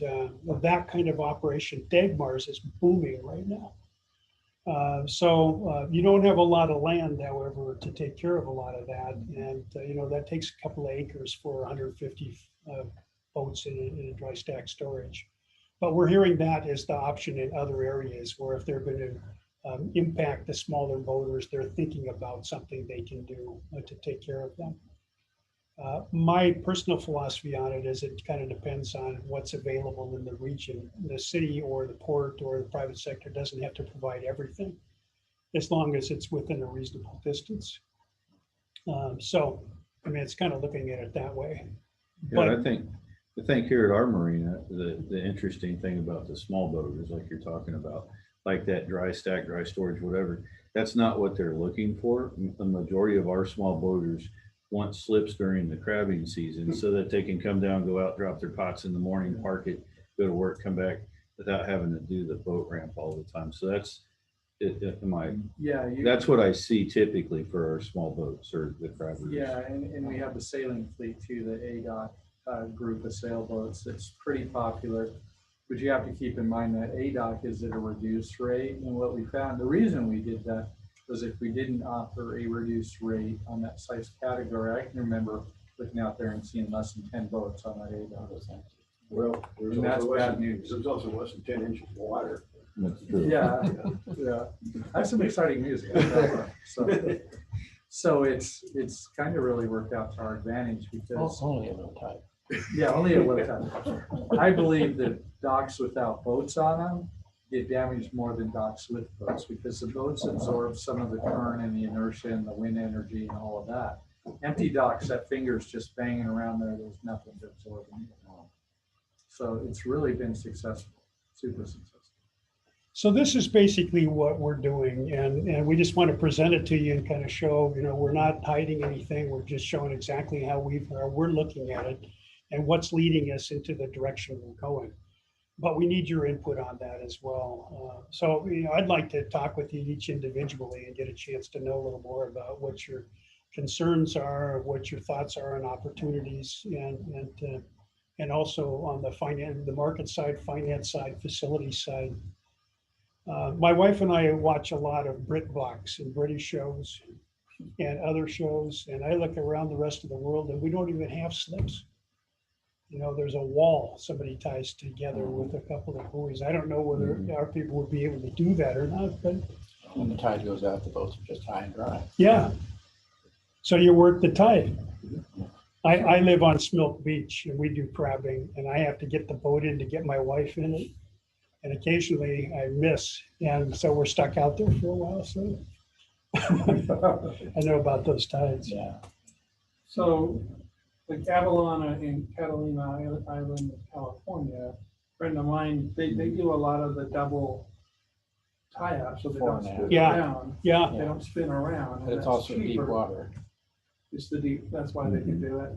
That kind of operation, Dagmars, is booming right now. So you don't have a lot of land, however, to take care of a lot of that. And, that takes a couple of acres for 150 boats in a dry stack storage. But we're hearing that as the option in other areas where if they're going to impact the smaller boaters, they're thinking about something they can do to take care of them. My personal philosophy on it is it kind of depends on what's available in the region. The city or the port or the private sector doesn't have to provide everything as long as it's within a reasonable distance. So, it's kind of looking at it that way. Yeah, I think here at our marina, the interesting thing about the small boaters, like you're talking about, like that dry stack, dry storage, whatever, that's not what they're looking for. The majority of our small boaters want slips during the crabbing season so that they can come down, go out, drop their pots in the morning, park it, go to work, come back without having to do the boat ramp all the time. So that's that's what I see typically for our small boats or the crabbers. Yeah, and we have the sailing fleet too, the ADOC group of sailboats that's pretty popular. But you have to keep in mind that ADOC is at a reduced rate. And what we found, the reason we did that was if we didn't offer a reduced rate on that size category, I can remember looking out there and seeing less than 10 boats on that ADOC. Well, And that's bad news. There's also less than 10 inches of water. That's true. Yeah, yeah. I have some exciting news. So it's kind of really worked out to our advantage because Only a little tight. yeah, only at one time. I believe that docks without boats on them get damaged more than docks with boats because the boats absorb some of the current and the inertia and the wind energy and all of that. Empty docks, that finger's just banging around there. There's nothing to absorb. So it's really been successful, super successful. So this is basically what we're doing, and we just want to present it to you and kind of show, we're not hiding anything. We're just showing exactly how we're looking at it and what's leading us into the direction we're going. But we need your input on that as well. So, I'd like to talk with you each individually and get a chance to know a little more about what your concerns are, what your thoughts are on opportunities, and also on the market side, finance side, facility side. My wife and I watch a lot of BritBox and British shows and other shows, and I look around the rest of the world and we don't even have slips. You know, there's a wall somebody ties together with a couple of buoys. I don't know whether our people would be able to do that or not, but When the tide goes out, the boats are just high and dry. yeah. So you work the tide. I live on Smilk Beach and we do crabbing, and I have to get the boat in to get my wife in it. And occasionally I miss, and so we're stuck out there for a while, so. I know about those tides. Yeah. So like Avalon and Catalina Island in California, friend of mine, they do a lot of the double tie-up, so they don't spin Yeah. around. Yeah, They don't spin around. But and it's that's also deep cheaper. water. It's the deep, that's why they can do it.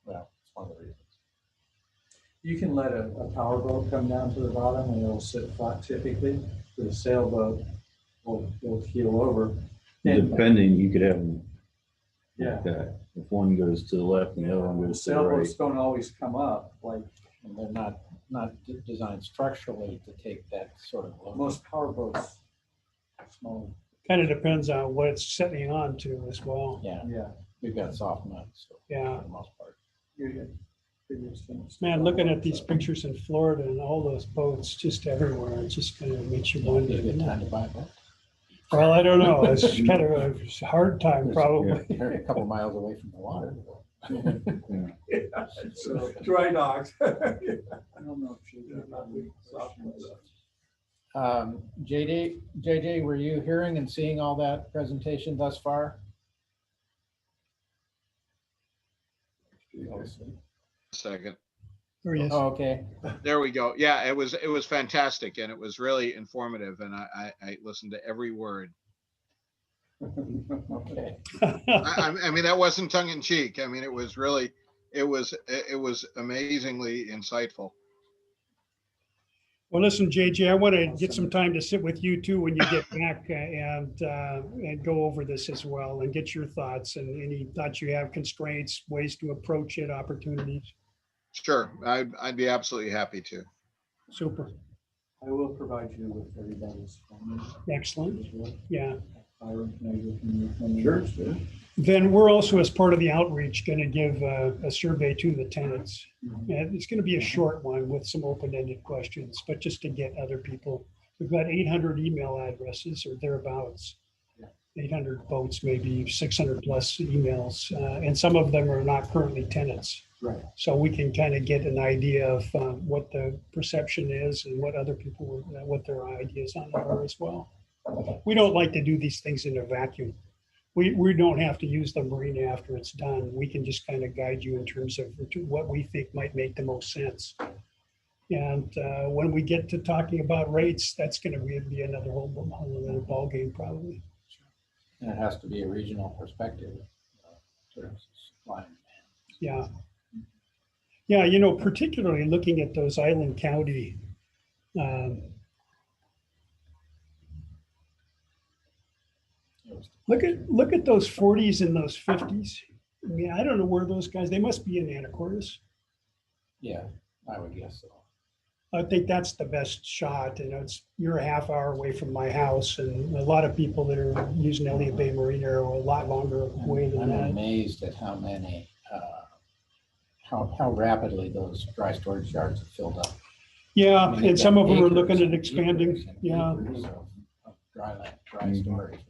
Well, it's one of the reasons. You can let a power boat come down to the bottom and it'll sit flat typically. The sailboat will keel over. And Depending, you could have them yeah, like that. If one goes to the left and the other one the goes to the right. sailboats don't always come up like And they're not designed structurally to take that sort of load. most power boats. Small, kind of depends on what it's setting on to as well. Yeah, yeah. we've got soft nuts, so Yeah. for the most part. You get figures things. Man, looking at these pictures in Florida and all those boats just everywhere, it just kind of makes you It'd wonder. be a good time to buy a boat. Well, I don't know. It's kind of a hard time probably. They're a couple miles away from the water. So, dry docks. I don't know if you JJ, were you hearing and seeing all that presentation thus far? Second. There he is. Oh, okay. There we go. Yeah, it was fantastic and it was really informative and I listened to every word. Okay. I mean, that wasn't tongue in cheek. I mean, it was really, it was amazingly insightful. Well, listen, JJ, I want to get some time to sit with you too when you get back and go over this as well and get your thoughts and any thoughts you have, constraints, ways to approach it, opportunities. Sure, I'd be absolutely happy to. Super. I will provide you with everybody's phone Excellent. as well. Yeah. Byron, can I give you your phone Sure. numbers? Then we're also, as part of the outreach, going to give a survey to the tenants. And it's going to be a short one with some open-ended questions, but just to get other people. We've got 800 email addresses or thereabouts. 800 votes, maybe 600 plus emails, and some of them are not currently tenants. Right. So we can kind of get an idea of what the perception is and what other people, what their ideas on it are as well. We don't like to do these things in a vacuum. We don't have to use the Marina after it's done. We can just kind of guide you in terms of what we think might make the most sense. And when we get to talking about rates, that's going to be another whole ballgame probably. And it has to be a regional perspective. Sort of supply and demand. Yeah. Yeah, you know, particularly looking at those island county look at those 40s and those 50s. I mean, I don't know where those guys, they must be in Anacortes. Yeah, I would guess so. I think that's the best shot. You know, you're a half hour away from my house, and a lot of people that are using Elliott Bay Marina are a lot longer away than I'm that. amazed at how many, how rapidly those dry storage yards have filled up. Yeah, I mean, they've and some got of them are acres looking at and expanding. acres and Yeah, acres of dry storage.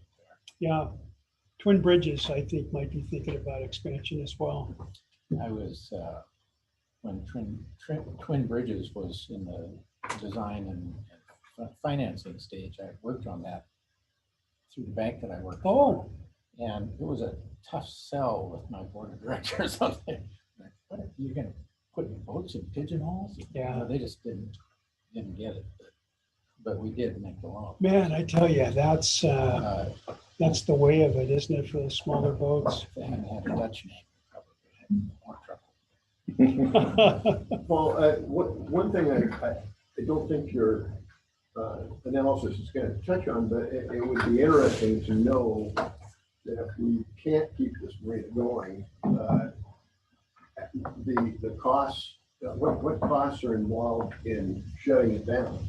yeah. Twin Bridges, I think, might be thinking about expansion as well. I was, when Twin Bridges was in the design and financing stage, I worked on that through the bank that I worked for. Oh, And it was a tough sell with my board of directors on there. Like, what, you're gonna put boats in pigeonholes? Yeah. They just didn't get it. But we did make the loan. man, I tell you, that's the way of it, isn't it, for the smaller boats? If they hadn't had a Dutch name, we probably had more trouble. Well, one thing I don't think your analysis is going to touch on, but it would be interesting to know that if we can't keep this marina going, the costs, what costs are involved in shutting it down?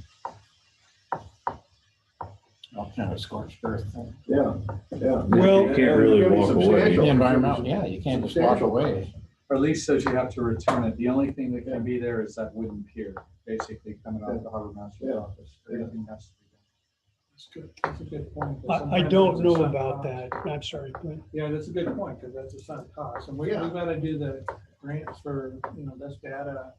all kind of scorched earth thing. Yeah, yeah. Well- You can't really It's gonna be walk away. substantial. The environmental, yeah, you can't just walk Substantial. away. Or at least says you have to return it. The only thing that can be there is that wooden pier, basically coming out of the harbor master's Yeah. office. Everything has to be done. That's good. That's a good point. I don't know about that. I'm sorry. go ahead. Yeah, that's a good point, because that's a sunk cost, and we Yeah. gotta do the grants for, this data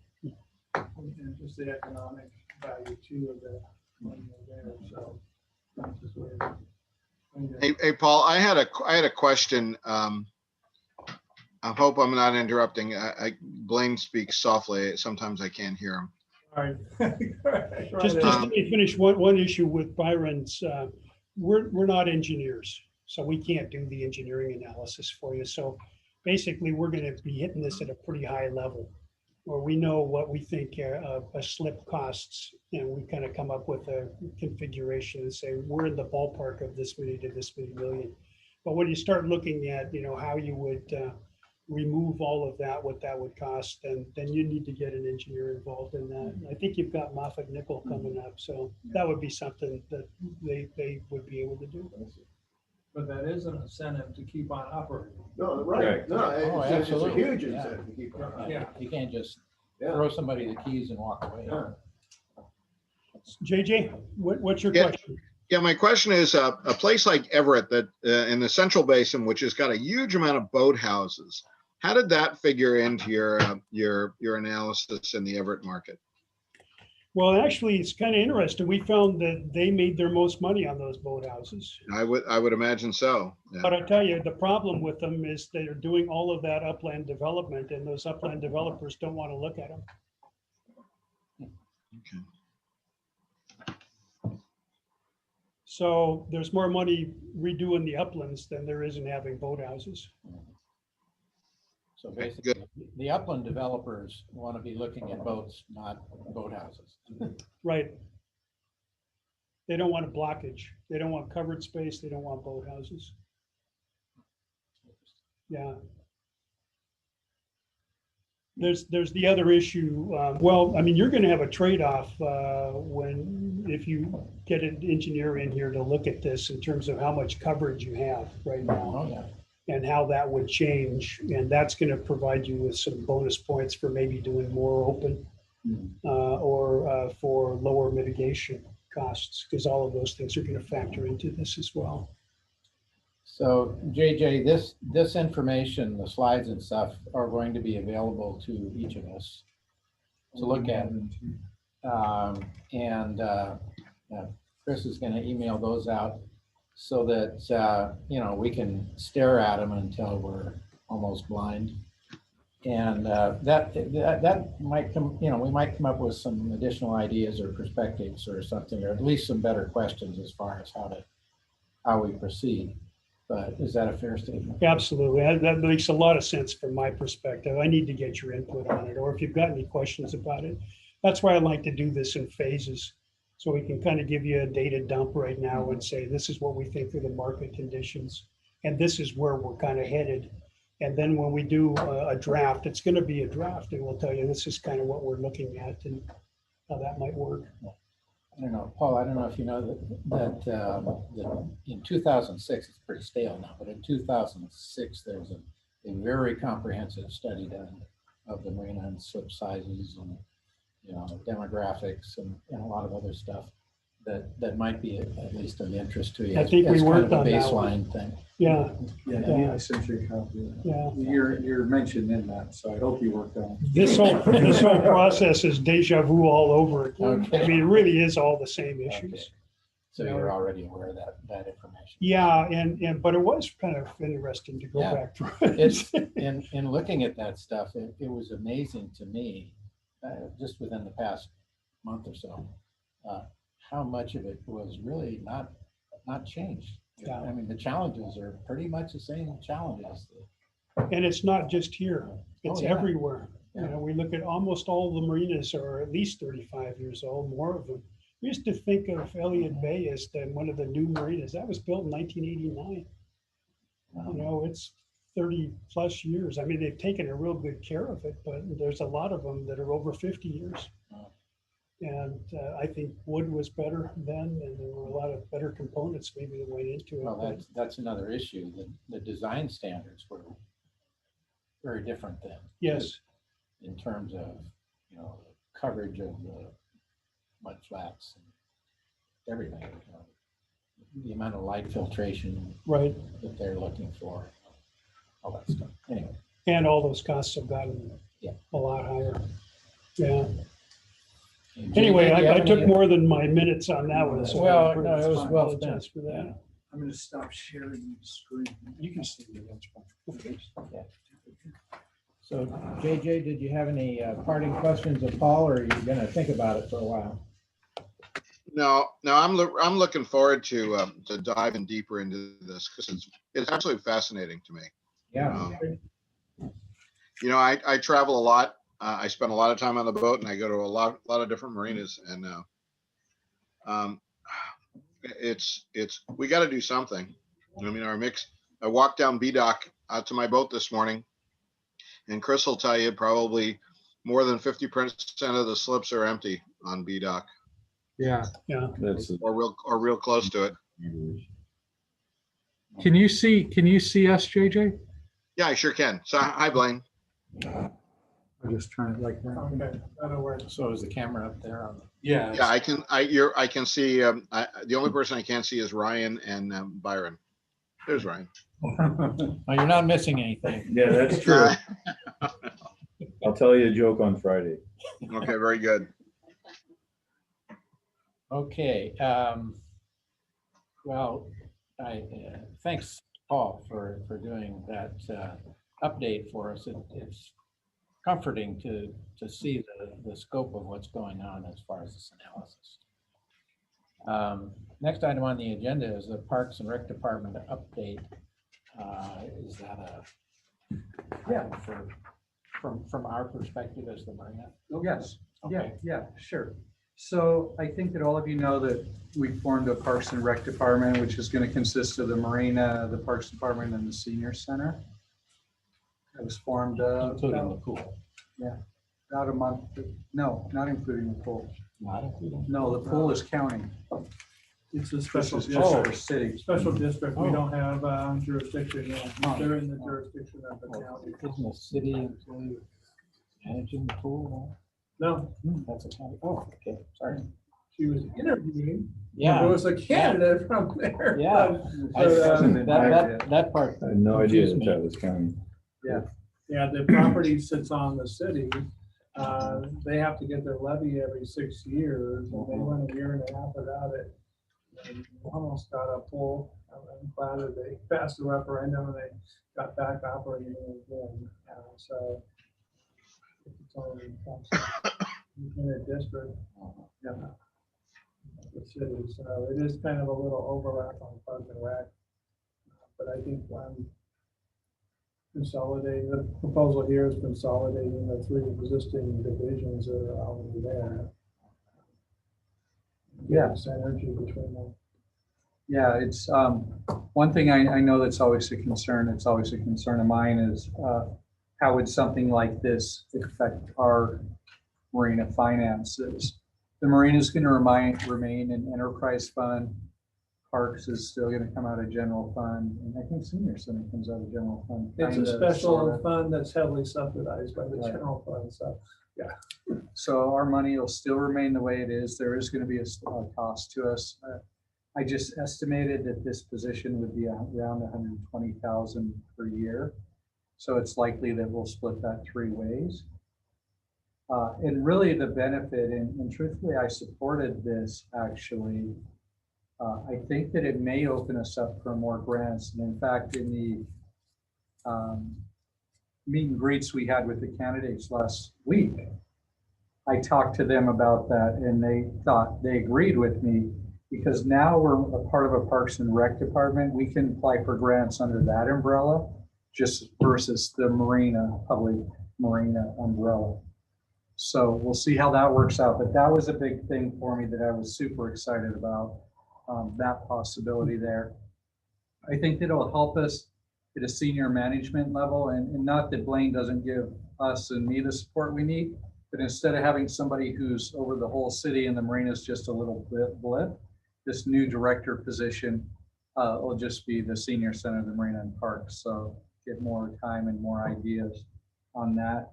and just the economic value too of the when you're there, so. that's just where- Hey, Paul, I had a question. I hope I'm not interrupting. Blaine speaks softly. Sometimes I can't hear him. All right. Just let me finish one issue with Byron's. We're not engineers, so we can't do the engineering analysis for you. So basically, we're going to be hitting this at a pretty high level, where we know what we think a slip costs, and we kind of come up with a configuration and say we're in the ballpark of this many to this many million. But when you start looking at how you would remove all of that, what that would cost, then you need to get an engineer involved in that. I think you've got Moffett Nickel coming up, so that would be something that they would be able to do. But that is an incentive to keep on operating. No, right, Correct. no, Oh, it's a absolutely. huge Yeah. incentive to keep on. Yeah. You can't just Yeah. throw somebody the keys and walk away. Yeah. JJ, what's your Yeah. question? Yeah, my question is, a place like Everett that in the Central Basin, which has got a huge amount of boathouses, how did that figure into your analysis in the Everett market? Well, actually, it's kind of interesting. We found that they made their most money on those boathouses. I would imagine so. Yeah. But I tell you, the problem with them is they're doing all of that upland development, and those upland developers don't want to look at them. Okay. So there's more money redoing the uplands than there is in having boathouses. So basically, the upland developers want to be looking at boats, not boathouses. Right. They don't want a blockage. They don't want covered space. They don't want boathouses. Yeah. There's the other issue. Well, I mean, you're going to have a trade-off if you get an engineer in here to look at this in terms of how much coverage you have right now Oh, yeah. and how that would change. And that's going to provide you with some bonus points for maybe doing more open or for lower mitigation costs, because all of those things are going to factor into this as well. So JJ, this information, the slides and stuff are going to be available to each of us to look at. Chris is going to email those out so that, we can stare at them until we're almost blind. And that might come, we might come up with some additional ideas or perspectives or something, or at least some better questions as far as how we proceed. But is that a fair statement? Absolutely. That makes a lot of sense from my perspective. I need to get your input on it, or if you've got any questions about it. That's why I like to do this in phases. So we can kind of give you a data dump right now and say, this is what we think are the market conditions. And this is where we're kind of headed. And then when we do a draft, it's going to be a draft, and we'll tell you, this is kind of what we're looking at and how that might work. I don't know, Paul, I don't know if you know that in 2006, it's pretty stale now, but in 2006, there was a very comprehensive study done of the marina and slip sizes and, demographics and a lot of other stuff that might be at least of interest to you. I think we as kind worked of a on that one. baseline thing. Yeah, Yeah, I sent you a copy of that. yeah. You're mentioned in that, so I hope you worked on it. This whole process is deja vu all over again. Okay. I mean, it really is all the same issues. Okay. So you're already aware of that information. Yeah, but it was kind of interesting to go Yeah. back through It's it. in looking at that stuff, it was amazing to me, just within the past month or so, how much of it was really not changed. Yeah. I mean, the challenges are pretty much the same challenges. And it's not just here, it's Oh, yeah. everywhere. Yeah. We look at almost all the marinas are at least 35 years old, more of them. We used to think of Elliott Bay as one of the new marinas. That was built in 1989. It's 30 plus years. I mean, they've taken a real good care of it, but there's a lot of them that are over 50 years. And I think wood was better then, and there were a lot of better components maybe that went into it. Well, but- that's another issue. The design standards were very different then. Yes, In terms of, coverage of the mud flats and everything. The amount of light filtration right. that they're looking for, all that stuff. Anyway, And all those costs have gotten Yeah. a lot higher. Yeah. and Anyway, JJ, do you I have took any- more than my minutes on that one. so Well, I no, it was well apologize spent. for that. I'm gonna stop sharing the screen. You can see the benchmark. So JJ, did you have any parting questions of Paul, or are you gonna think about it for a while? No, I'm looking forward to diving deeper into this because it's absolutely fascinating to me. Yeah, I travel a lot. I spend a lot of time on the boat, and I go to a lot of different marinas. And we got to do something. I mean, our mix. I walked down B dock out to my boat this morning, and Chris will tell you probably more than 50% of the slips are empty on B dock, Yeah. That's or real close to it. Can you see us, JJ? Yeah, I sure can. So hi, Blaine. I'm just trying to like that. Okay, that'll work. so is the camera up there on the? Yeah. Yeah, I can see. The only person I can't see is Ryan and Byron. There's Ryan. Oh, you're not missing anything. Yeah, that's true. I'll tell you a joke on Friday. Okay, very good. Okay, well, thanks, Paul, for doing that update for us. It's comforting to see the scope of what's going on as far as this analysis. Next item on the agenda is the Parks and Rec Department update. Is that from our perspective as the Marina? Yes. Okay. Yeah, sure. So I think that all of you know that we formed a Parks and Rec Department, which is going to consist of the Marina, the Parks Department, and the Senior Center. It was formed Including the pool. about a month. No, not including the pool. Not including. No, the pool is county. It's a This special is district. just for city. Special district, we Oh. don't have jurisdiction yet. They're in the jurisdiction of the county. Isn't the city employee managing the pool? No, That's a county. Oh, okay, sorry. she was interviewing. Yeah. There was a candidate from there. Yeah. but, That part. I had no idea confused that me. that was coming. Yeah, the property sits on the city. They have to get their levy every 6 years, and they went a year and a half without it. And almost got a pull. I'm glad that they passed the referendum and they got back operating again. So it's only in a district. Yeah. The city, so it is kind of a little overlap on Park and Rec. But I think consolidating, the proposal here is consolidating the 3 existing divisions that are already there. Yeah. Synergy between them. Yeah, it's one thing I know that's always a concern. It's always a concern of mine is how would something like this affect our marina finances? The marina is going to remain an enterprise fund. Parks is still going to come out of general fund, and I think senior center comes out of general fund. It's a kinda, special sorta. fund that's heavily subsidized by the Right. general fund, so. So our money will still remain the way it is. There is going to be a cost to us. I just estimated that this position would be around 120,000 per year. So it's likely that we'll split that 3 ways. And really the benefit, and truthfully, I supported this actually. I think that it may open us up for more grants. And in fact, in the meet and greets we had with the candidates last week, I talked to them about that and they agreed with me, because now we're a part of a Parks and Rec department. We can apply for grants under that umbrella just versus the public marina umbrella. So we'll see how that works out. But that was a big thing for me that I was super excited about, that possibility there. I think that it'll help us at a senior management level, and not that Blaine doesn't give us and me the support we need, But instead of having somebody who's over the whole city and the marina is just a little bit blip, this new director position will just be the senior center of the Marina and Parks. So get more time and more ideas on that.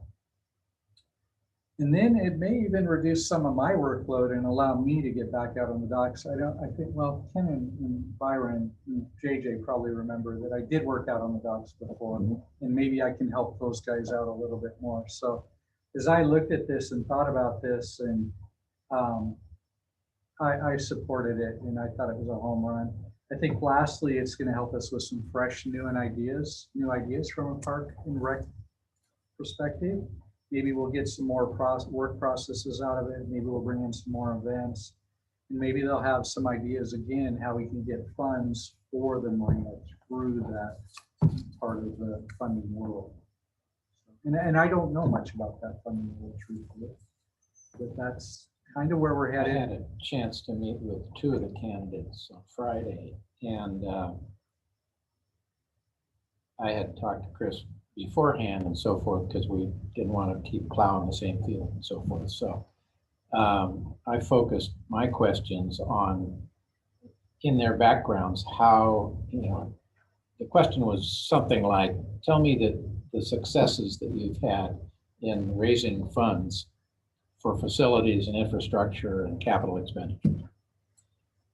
And then it may even reduce some of my workload and allow me to get back out on the docks. I think, well, Ken and Byron and JJ probably remember that I did work out on the docks before, and maybe I can help those guys out a little bit more. So as I looked at this and thought about this, and I supported it, and I thought it was a home run. I think lastly, it's going to help us with some fresh new ideas from a park and rec perspective. Maybe we'll get some more work processes out of it. Maybe we'll bring in some more events, and maybe they'll have some ideas again how we can get funds for the marina through that part of the funding world. And I don't know much about that funding world, truthfully, but that's kind of where we're I headed. had a chance to meet with two of the candidates on Friday, and I had talked to Chris beforehand and so forth, because we didn't want to keep plowing the same field and so forth. So I focused my questions on, in their backgrounds, how, the question was something like, tell me the successes that you've had in raising funds for facilities and infrastructure and capital expenditure.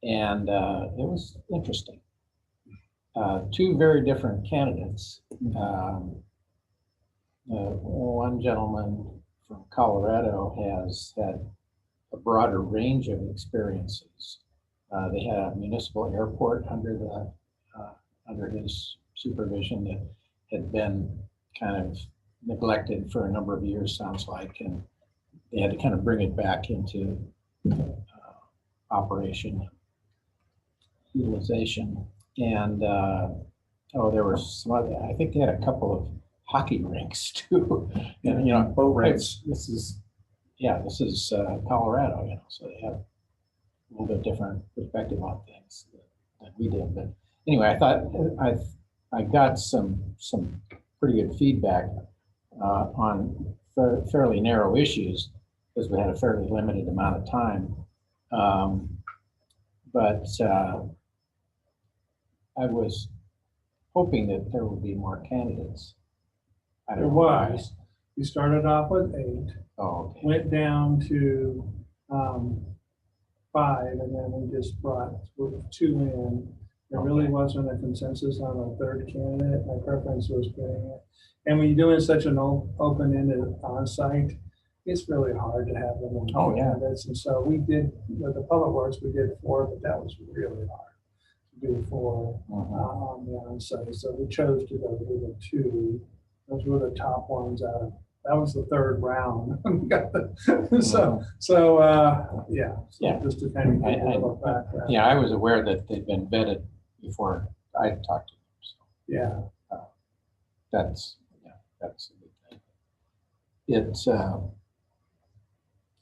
And it was interesting. Two very different candidates. One gentleman from Colorado has had a broader range of experiences. They had a municipal airport under his supervision that had been kind of neglected for a number of years, sounds like, and they had to kind of bring it back into operation, utilization. And there were some other, I think they had a couple of hockey rinks too. And boat ramps. This is Colorado, so they have a little bit different perspective on things than we did. But anyway, I thought I got some pretty good feedback on fairly narrow issues, because we had a fairly limited amount of time. But I was hoping that there would be more candidates. There was. We started off with 8, Oh, okay. went down to 5, and then we just brought 2 in. There really wasn't a consensus on a third candidate. My preference was putting it. And when you're doing such an open-ended on-site, it's really hard to have them on candidates. And so we did, with the public works, we did 4, but that was really hard to do 4 on the on-site. So we chose to go with the 2. Those were the top ones out of, that was the 3rd round. We got just to kind of give a little background. Yeah, I was aware that they'd been vetted before I talked to them. So Yeah. that's a good thing.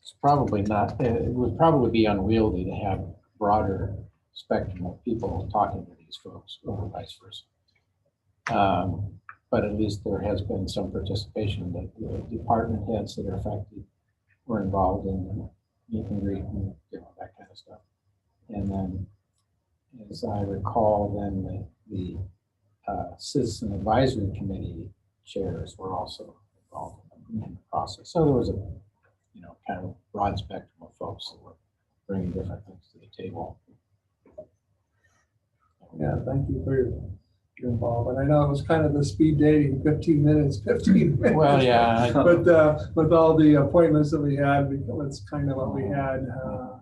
It's probably not, it would probably be unwieldy to have broader spectrum of people talking to these folks, or vice versa. But at least there has been some participation that the department heads that are affected were involved in the meet and greet and that kind of stuff. And then, as I recall, then the Citizen Advisory Committee chairs were also involved in the process. So there was a kind of broad spectrum of folks that were bringing different things to the table. Yeah, thank you for your involvement. I know it was kind of the speed dating, 15 minutes. Well, yeah. But with all the appointments that we had, that's kind of what we had.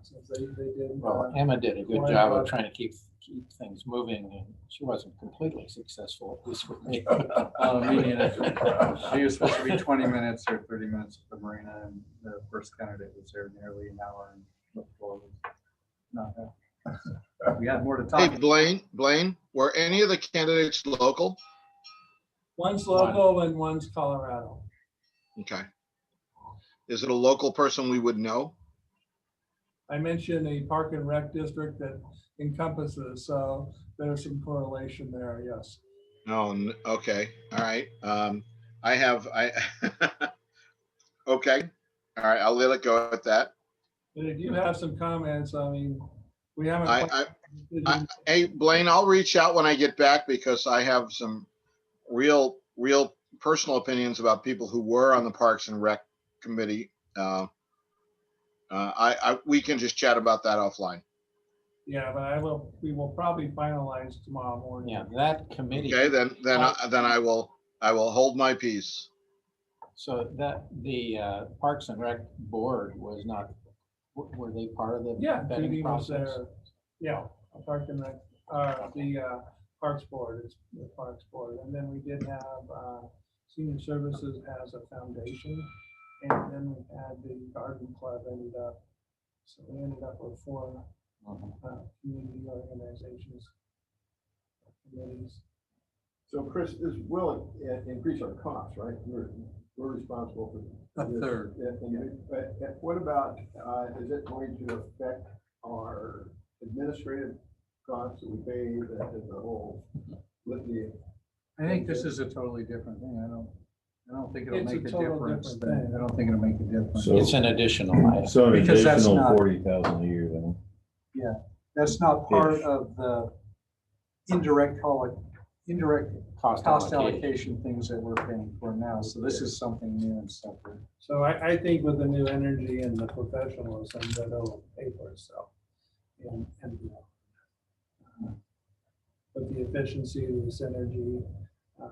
Since they did. Well, Emma did a good job of trying to keep things moving, and she wasn't completely successful, at least with me. She was supposed to be 20 minutes or 30 minutes at the marina, and the first candidate was there nearly an hour, and before was not that. We had more to talk. Hey, Blaine, were any of the candidates local? One's local and one's Colorado. Okay. Is it a local person we would know? I mentioned a park and rec district that encompasses, so there's some correlation there, yes. No, okay, all right. Okay. All right, I'll let it go at that. And if you have some comments, I mean, we haven't. Hey, Blaine, I'll reach out when I get back because I have some real personal opinions about people who were on the Parks and Rec committee. We can just chat about that offline. Yeah, but we will probably finalize tomorrow morning. Yeah, that committee. Okay, then I will hold my peace. So that the Parks and Rec board was not, were they part of the Yeah, vetting Judy was process? there. Yeah, Park and Rec, the Parks Board is the Parks Board. And then we did have Senior Services has a foundation. And then we had the Garden Club ended up. So we ended up with 4 community organizations, committees. So Chris, this will increase our costs, right? We're responsible for A this. third. But what about, is it going to affect our administrative costs that we pay, that is the whole litany? I think this is a totally different thing. I don't think it'll It's a make a total difference. different thing. I don't think it'll make a difference. So- It's an additional item. So an Because that's additional not- 40,000 a year then. That's not part Ish. of the indirect Cost cost allocation. allocation things that we're paying for now. So this is something new and separate. So I think with the new energy and the professionalism that it'll pay for itself. And with the efficiency, the synergy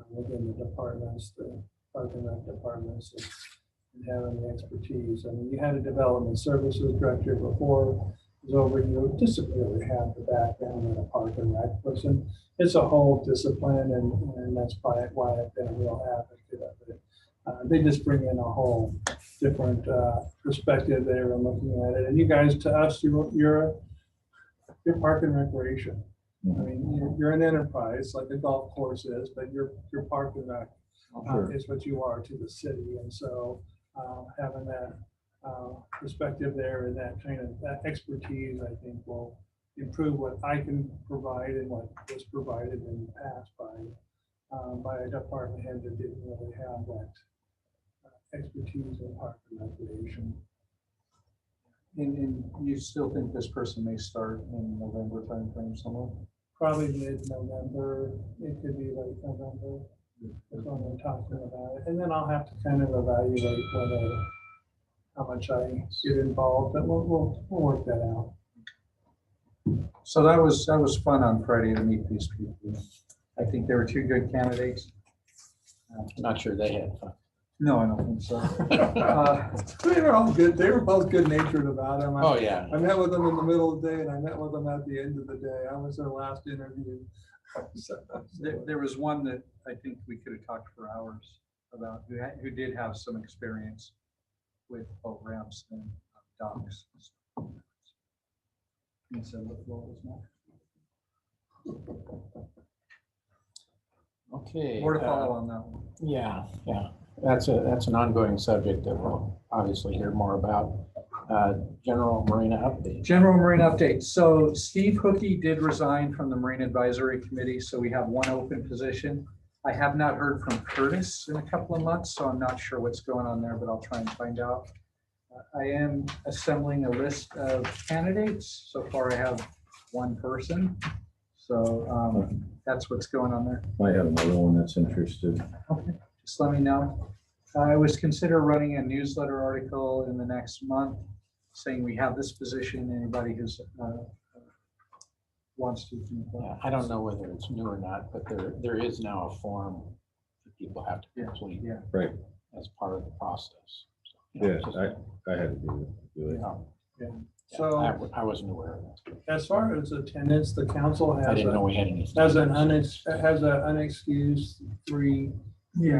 within the departments, the Park and Rec departments, and having the expertise. I mean, you had a development services director before it was over. You just really have the background in a Park and Rec person. It's a whole discipline, and that's probably why I've been a real advocate of it. They just bring in a whole different perspective there and looking at it. And you guys, to us, you're Park and Recreation. I mean, you're an enterprise like a golf course is, but you're Park and Rec Sure. is what you are to the city. And so having that perspective there and that kind of that expertise, I think will improve what I can provide and what was provided in the past by a department head that didn't really have that expertise in Park and Recreation. And you still think this person may start in November timeframe somewhere? Probably mid-November, it could be late November, is when we're talking about it. And then I'll have to kind of evaluate how much I get involved, but we'll work that out. So that was fun on Friday to meet these people. I think there were 2 good candidates. I'm not sure they had fun. No, I don't think so. They were all good. They were both good natured about it. Oh, yeah. I met with them in the middle of the day and I met with them at the end of the day. I was their last interview. So, There was one that I think we could have talked for hours about, who did have some experience with boat ramps and docks. He said the floor was not. Okay. More to follow on that one. Yeah. That's an ongoing subject that we'll obviously hear more about. General Marina update. General Marine update. So Steve Hookey did resign from the Marine Advisory Committee, so we have one open position. I have not heard from Curtis in a couple of months, so I'm not sure what's going on there, but I'll try and find out. I am assembling a list of candidates. So far I have one person. So that's what's going on there. Might have another one that's interested. Okay, just let me know. I was consider running a newsletter article in the next month saying we have this position. Anybody who's wants to. Yeah, I don't know whether it's new or not, but there is now a form that people have to complete Yeah. Right. as part of the process. Yeah, I had to do it. Yeah. So I wasn't aware of that. as far as attendance, the council I didn't know has we had any. an unexcused three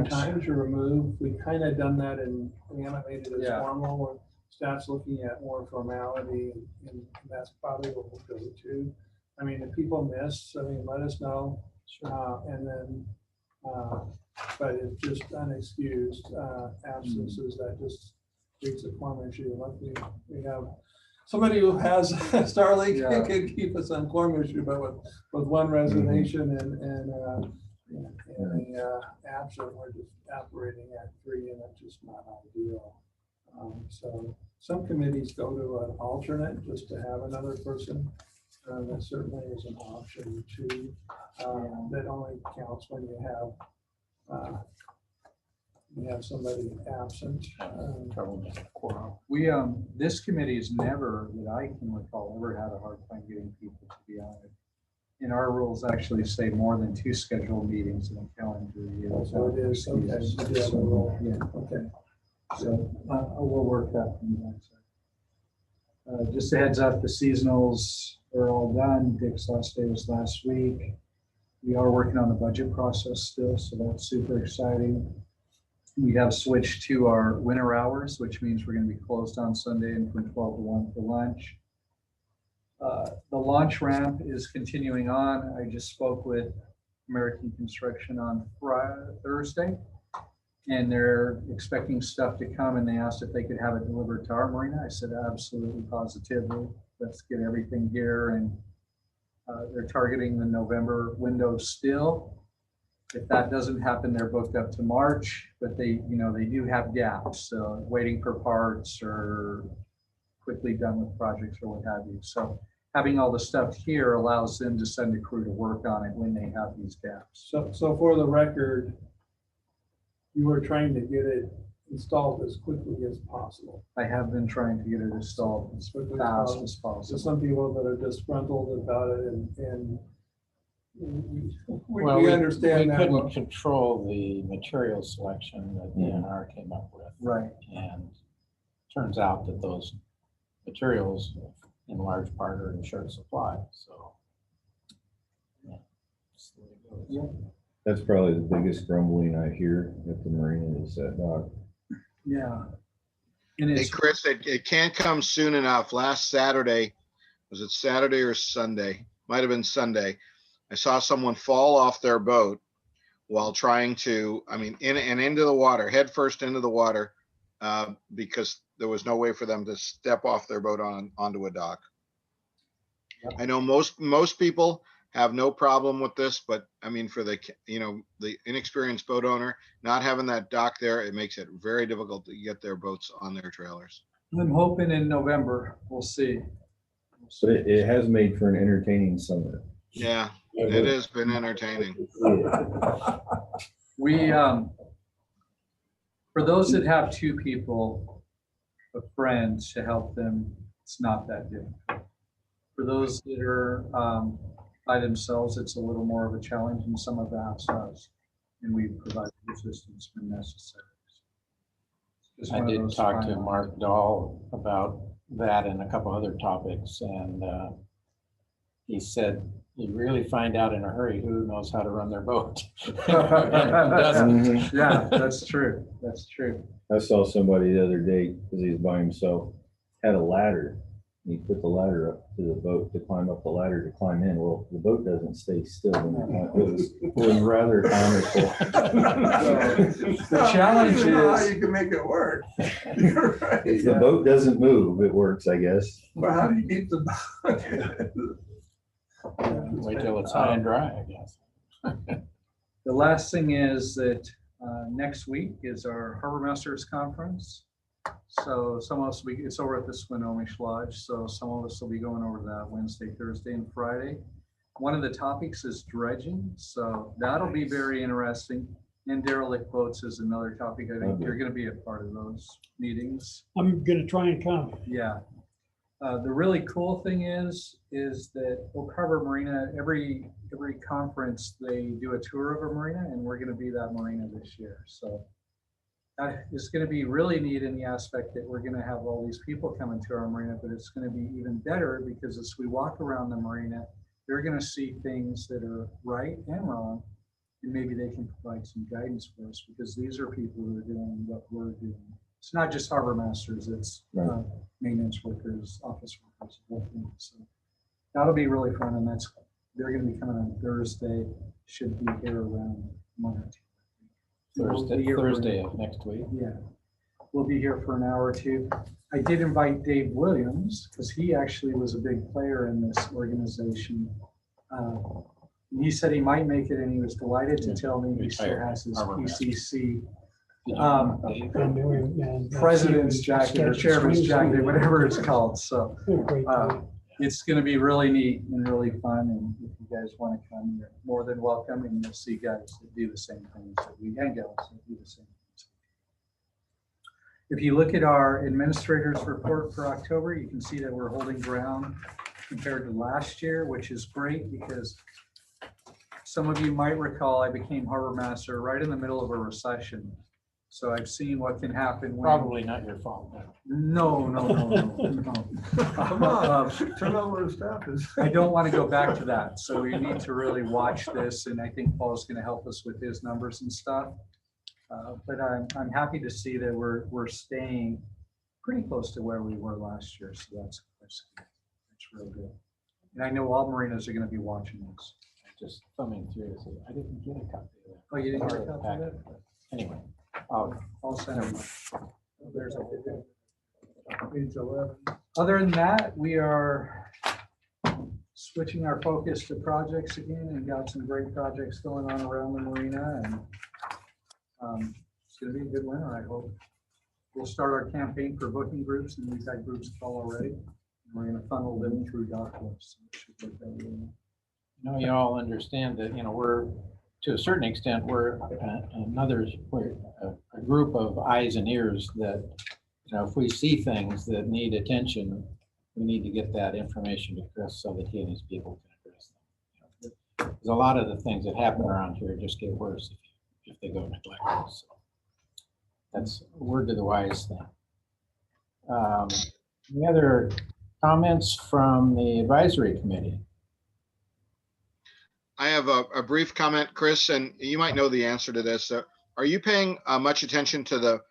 times to remove. We kind of done that and we haven't made it as Yeah. formal where staff's looking at more formality and that's probably what we'll go to. I mean, if people miss, I mean, let us know. And then, but it's just unexcused absences that just creates a quorum issue. Luckily, we have somebody who has Starlink Yeah. can keep us on quorum issue, but with one resignation and absent, we're just operating at 3 and it's just not ideal. So some committees go to an alternate just to have another person. That certainly is an option too. That only counts when you have somebody absent. Trouble getting a quorum. We, this committee has never, that I can recall, ever had a hard time getting people to be on it. And our rules actually say more than 2 scheduled meetings in a calendar year. So it is, okay, you do have a role. Yeah, Okay. so we'll work that from that side. Just a heads up, the seasonals are all done. Dick's last day was last week. We are working on the budget process still, so that's super exciting. We have switched to our winter hours, which means we're going to be closed on Sunday and from 12 to 1 for lunch. The launch ramp is continuing on. I just spoke with American Construction on Thursday, and they're expecting stuff to come, and they asked if they could have it delivered to our marina. I said, absolutely, positively. Let's get everything here, and they're targeting the November window still. If that doesn't happen, they're booked up to March, but they do have gaps, so waiting for parts or quickly done with projects or what have you. So having all the stuff here allows them to send a crew to work on it when they have these gaps. So for the record, you were trying to get it installed as quickly as possible. I have been trying to get it installed as Quickly as fast possible. as So possible. some people that are disgruntled about it and Well, we understand we that. couldn't control the material selection that DNR came up with. Right. And turns out that those materials in large part are in short supply, so. Yeah. That's the way it goes. That's probably the biggest grumbling I hear at the marina is that dock. Yeah. And Hey, it's, Chris, it can't come soon enough. Last Saturday, was it Saturday or Sunday? Might have been Sunday. I saw someone fall off their boat while trying to, into the water, head first into the water, because there was no way for them to step off their boat onto a dock. Yep. I know most people have no problem with this, but for the inexperienced boat owner, not having that dock there, it makes it very difficult to get their boats on their trailers. I'm hoping in November, we'll see. But it has made for an entertaining summer. Yeah, it has been entertaining. We, for those that have 2 people, a friend to help them, it's not that difficult. For those that are by themselves, it's a little more of a challenge, and some of that's us, and we provide assistance when necessary. It's I one of did those talk to final- Mark Dahl about that and a couple other topics, and he said you really find out in a hurry who knows how to run their boat. And who doesn't. Yeah, that's true. That's true. I saw somebody the other day, because he was by himself, had a ladder. And he put the ladder up to the boat to climb up the ladder to climb in. Well, the boat doesn't stay still. It was rather comical. The challenge I don't know how is, you can make it work. You're right. If the boat doesn't move, it works, I guess. But how do you keep the? Wait till it's high and dry, I guess. the last thing is that next week is our Harbor Masters Conference. So some of us, it's over at the Swinomish Lodge. So some of us will be going over that Wednesday, Thursday, and Friday. One of the topics is dredging. So that'll be very interesting. And derelict boats is another topic. I think you're going to be a part of those meetings. I'm gonna try and come. Yeah. The really cool thing is that Oak Harbor Marina, every conference, they do a tour of a marina, and we're going to be that marina this year. So that is going to be really neat in the aspect that we're going to have all these people coming to our marina, but it's going to be even better because as we walk around the marina, they're going to see things that are right and wrong, and maybe they can provide some guidance for us because these are people who are doing what we're doing. It's not just harbor masters, it's Right. maintenance workers, office workers, whole thing. So that'll be really fun, and they're going to be coming on Thursday. Should be here around 1 or 2. We'll be here for- Thursday of next week. Yeah, we'll be here for an hour or 2. I did invite Dave Williams because he actually was a big player in this organization. He said he might make it, and he was delighted to tell me he still Retired has his harbor master. PCC President's jacket or chairman's jacket, whatever it's called. So it's going to be really neat and really fun. And if you guys want to come, you're more than welcome. And you'll see guys that do the same things that we, and gals that do the same things. If you look at our administrator's report for October, you can see that we're holding ground compared to last year, which is great because some of you might recall I became harbor master right in the middle of a recession. So I've seen what can happen when. Probably not your fault. No. Come on, turn over the staff is. I don't want to go back to that. So we need to really watch this. And I think Paul's going to help us with his numbers and stuff. But I'm happy to see that we're staying pretty close to where we were last year. So that's real good. And I know all marinas are going to be watching this. Just thumbing through, so I didn't get a copy of that. Oh, you didn't get a Part of the copy of packet, it? but Anyway, I'll send them. There's Page 11. Other than that, we are switching our focus to projects again and got some great projects going on around the marina. And it's going to be a good winter, I hope. We'll start our campaign for booking groups, and we've had groups call already. We're going to funnel them through DocList. So it should look that way. you all understand that, we're, to a certain extent, we're we're a group of eyes and ears that, if we see things that need attention, we need to get that information to Chris so that he and his people can address them. There's a lot of the things that happen around here just get worse if they go neglected. So that's a word to the wise thing. Any other comments from the advisory committee? I have a brief comment, Chris, and you might know the answer to this. Are you paying much attention to the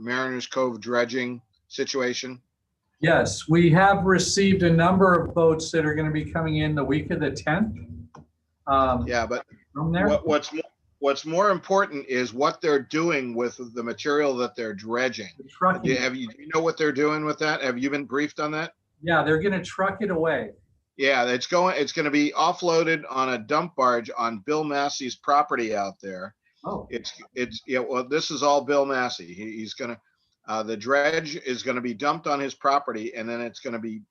Mariners Cove dredging situation? Yes, we have received a number of boats that are going to be coming in the week of the 10th. Yeah, but From there. what's more important is what they're doing with the material that they're dredging. The trucking. Do you know what they're doing with that? Have you been briefed on that? Yeah, they're going to truck it away. Yeah, it's going to be offloaded on a dump barge on Bill Massey's property out there. Oh, Well, this is all Bill Massey. He's going to, the dredge is going to be dumped on his property, and then it's going to be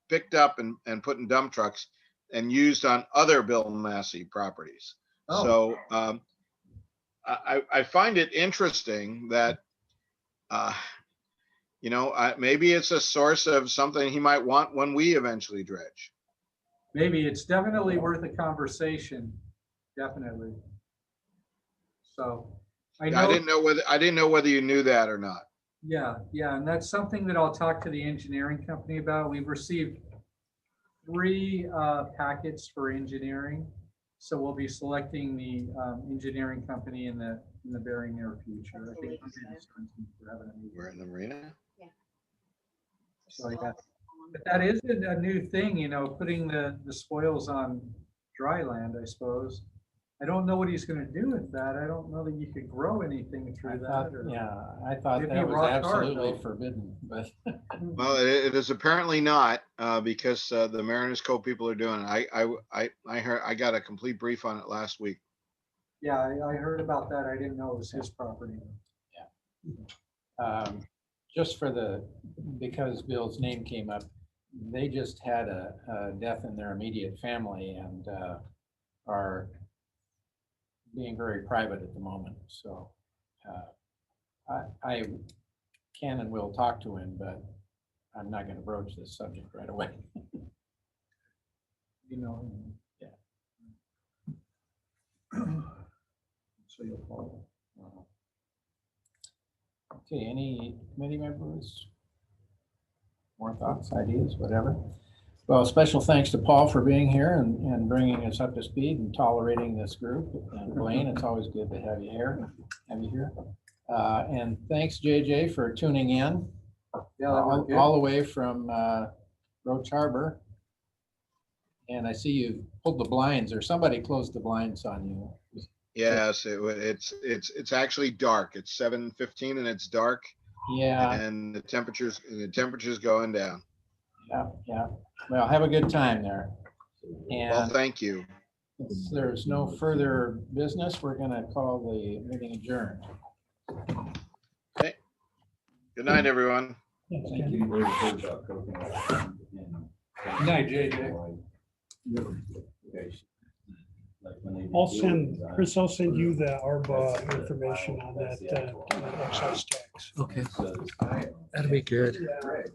picked up and put in dump trucks and used on other Bill Massey properties. Oh. So I find it interesting that, maybe it's a source of something he might want when we eventually dredge. maybe it's definitely worth a conversation. Definitely. So I know. I didn't know whether you knew that or not. Yeah, and that's something that I'll talk to the engineering company about. We've received 3 packets for engineering, so we'll be selecting the engineering company in the very near future. I think we're having a meeting. We're in the marina. So yeah, but that is a new thing, putting the spoils on dry land, I suppose. I don't know what he's going to do with that. I don't know that you could grow anything through that. I thought Maybe that was rock art, absolutely though. forbidden, but Well, it is apparently not, because the Mariners Cove people are doing it. I heard, I got a complete brief on it last week. Yeah, I heard about that. I didn't know it was his property. just because Bill's name came up, they just had a death in their immediate family and are being very private at the moment. So I can and will talk to him, but I'm not going to broach this subject right away. Yeah. So you'll follow. Okay, any committee members? More thoughts, ideas, whatever? Well, special thanks to Paul for being here and bringing us up to speed and tolerating this group. And Blaine, it's always good to have you here. And thanks, JJ, for tuning in. Yeah, that was good. All the way from Roach Harbor. And I see you pulled the blinds, or somebody closed the blinds on you. Yes, it's actually dark. It's 7:15 and it's dark. Yeah. And the temperature's going down. Yeah. Well, have a good time there. Well, And thank you. If there's no further business, we're gonna call the meeting adjourned. Good night, everyone. Thank you. Night, JJ. I'll send you the ARBA information on that excise tax. Okay, that'll be good.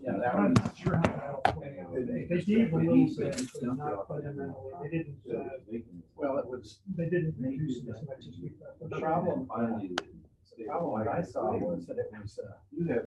Yeah, that I'm one. not sure how that'll play. They gave a little bit, but not fundamentally. They didn't, Well, it was, they didn't reduce it as much as we thought. the problem I saw was that it was,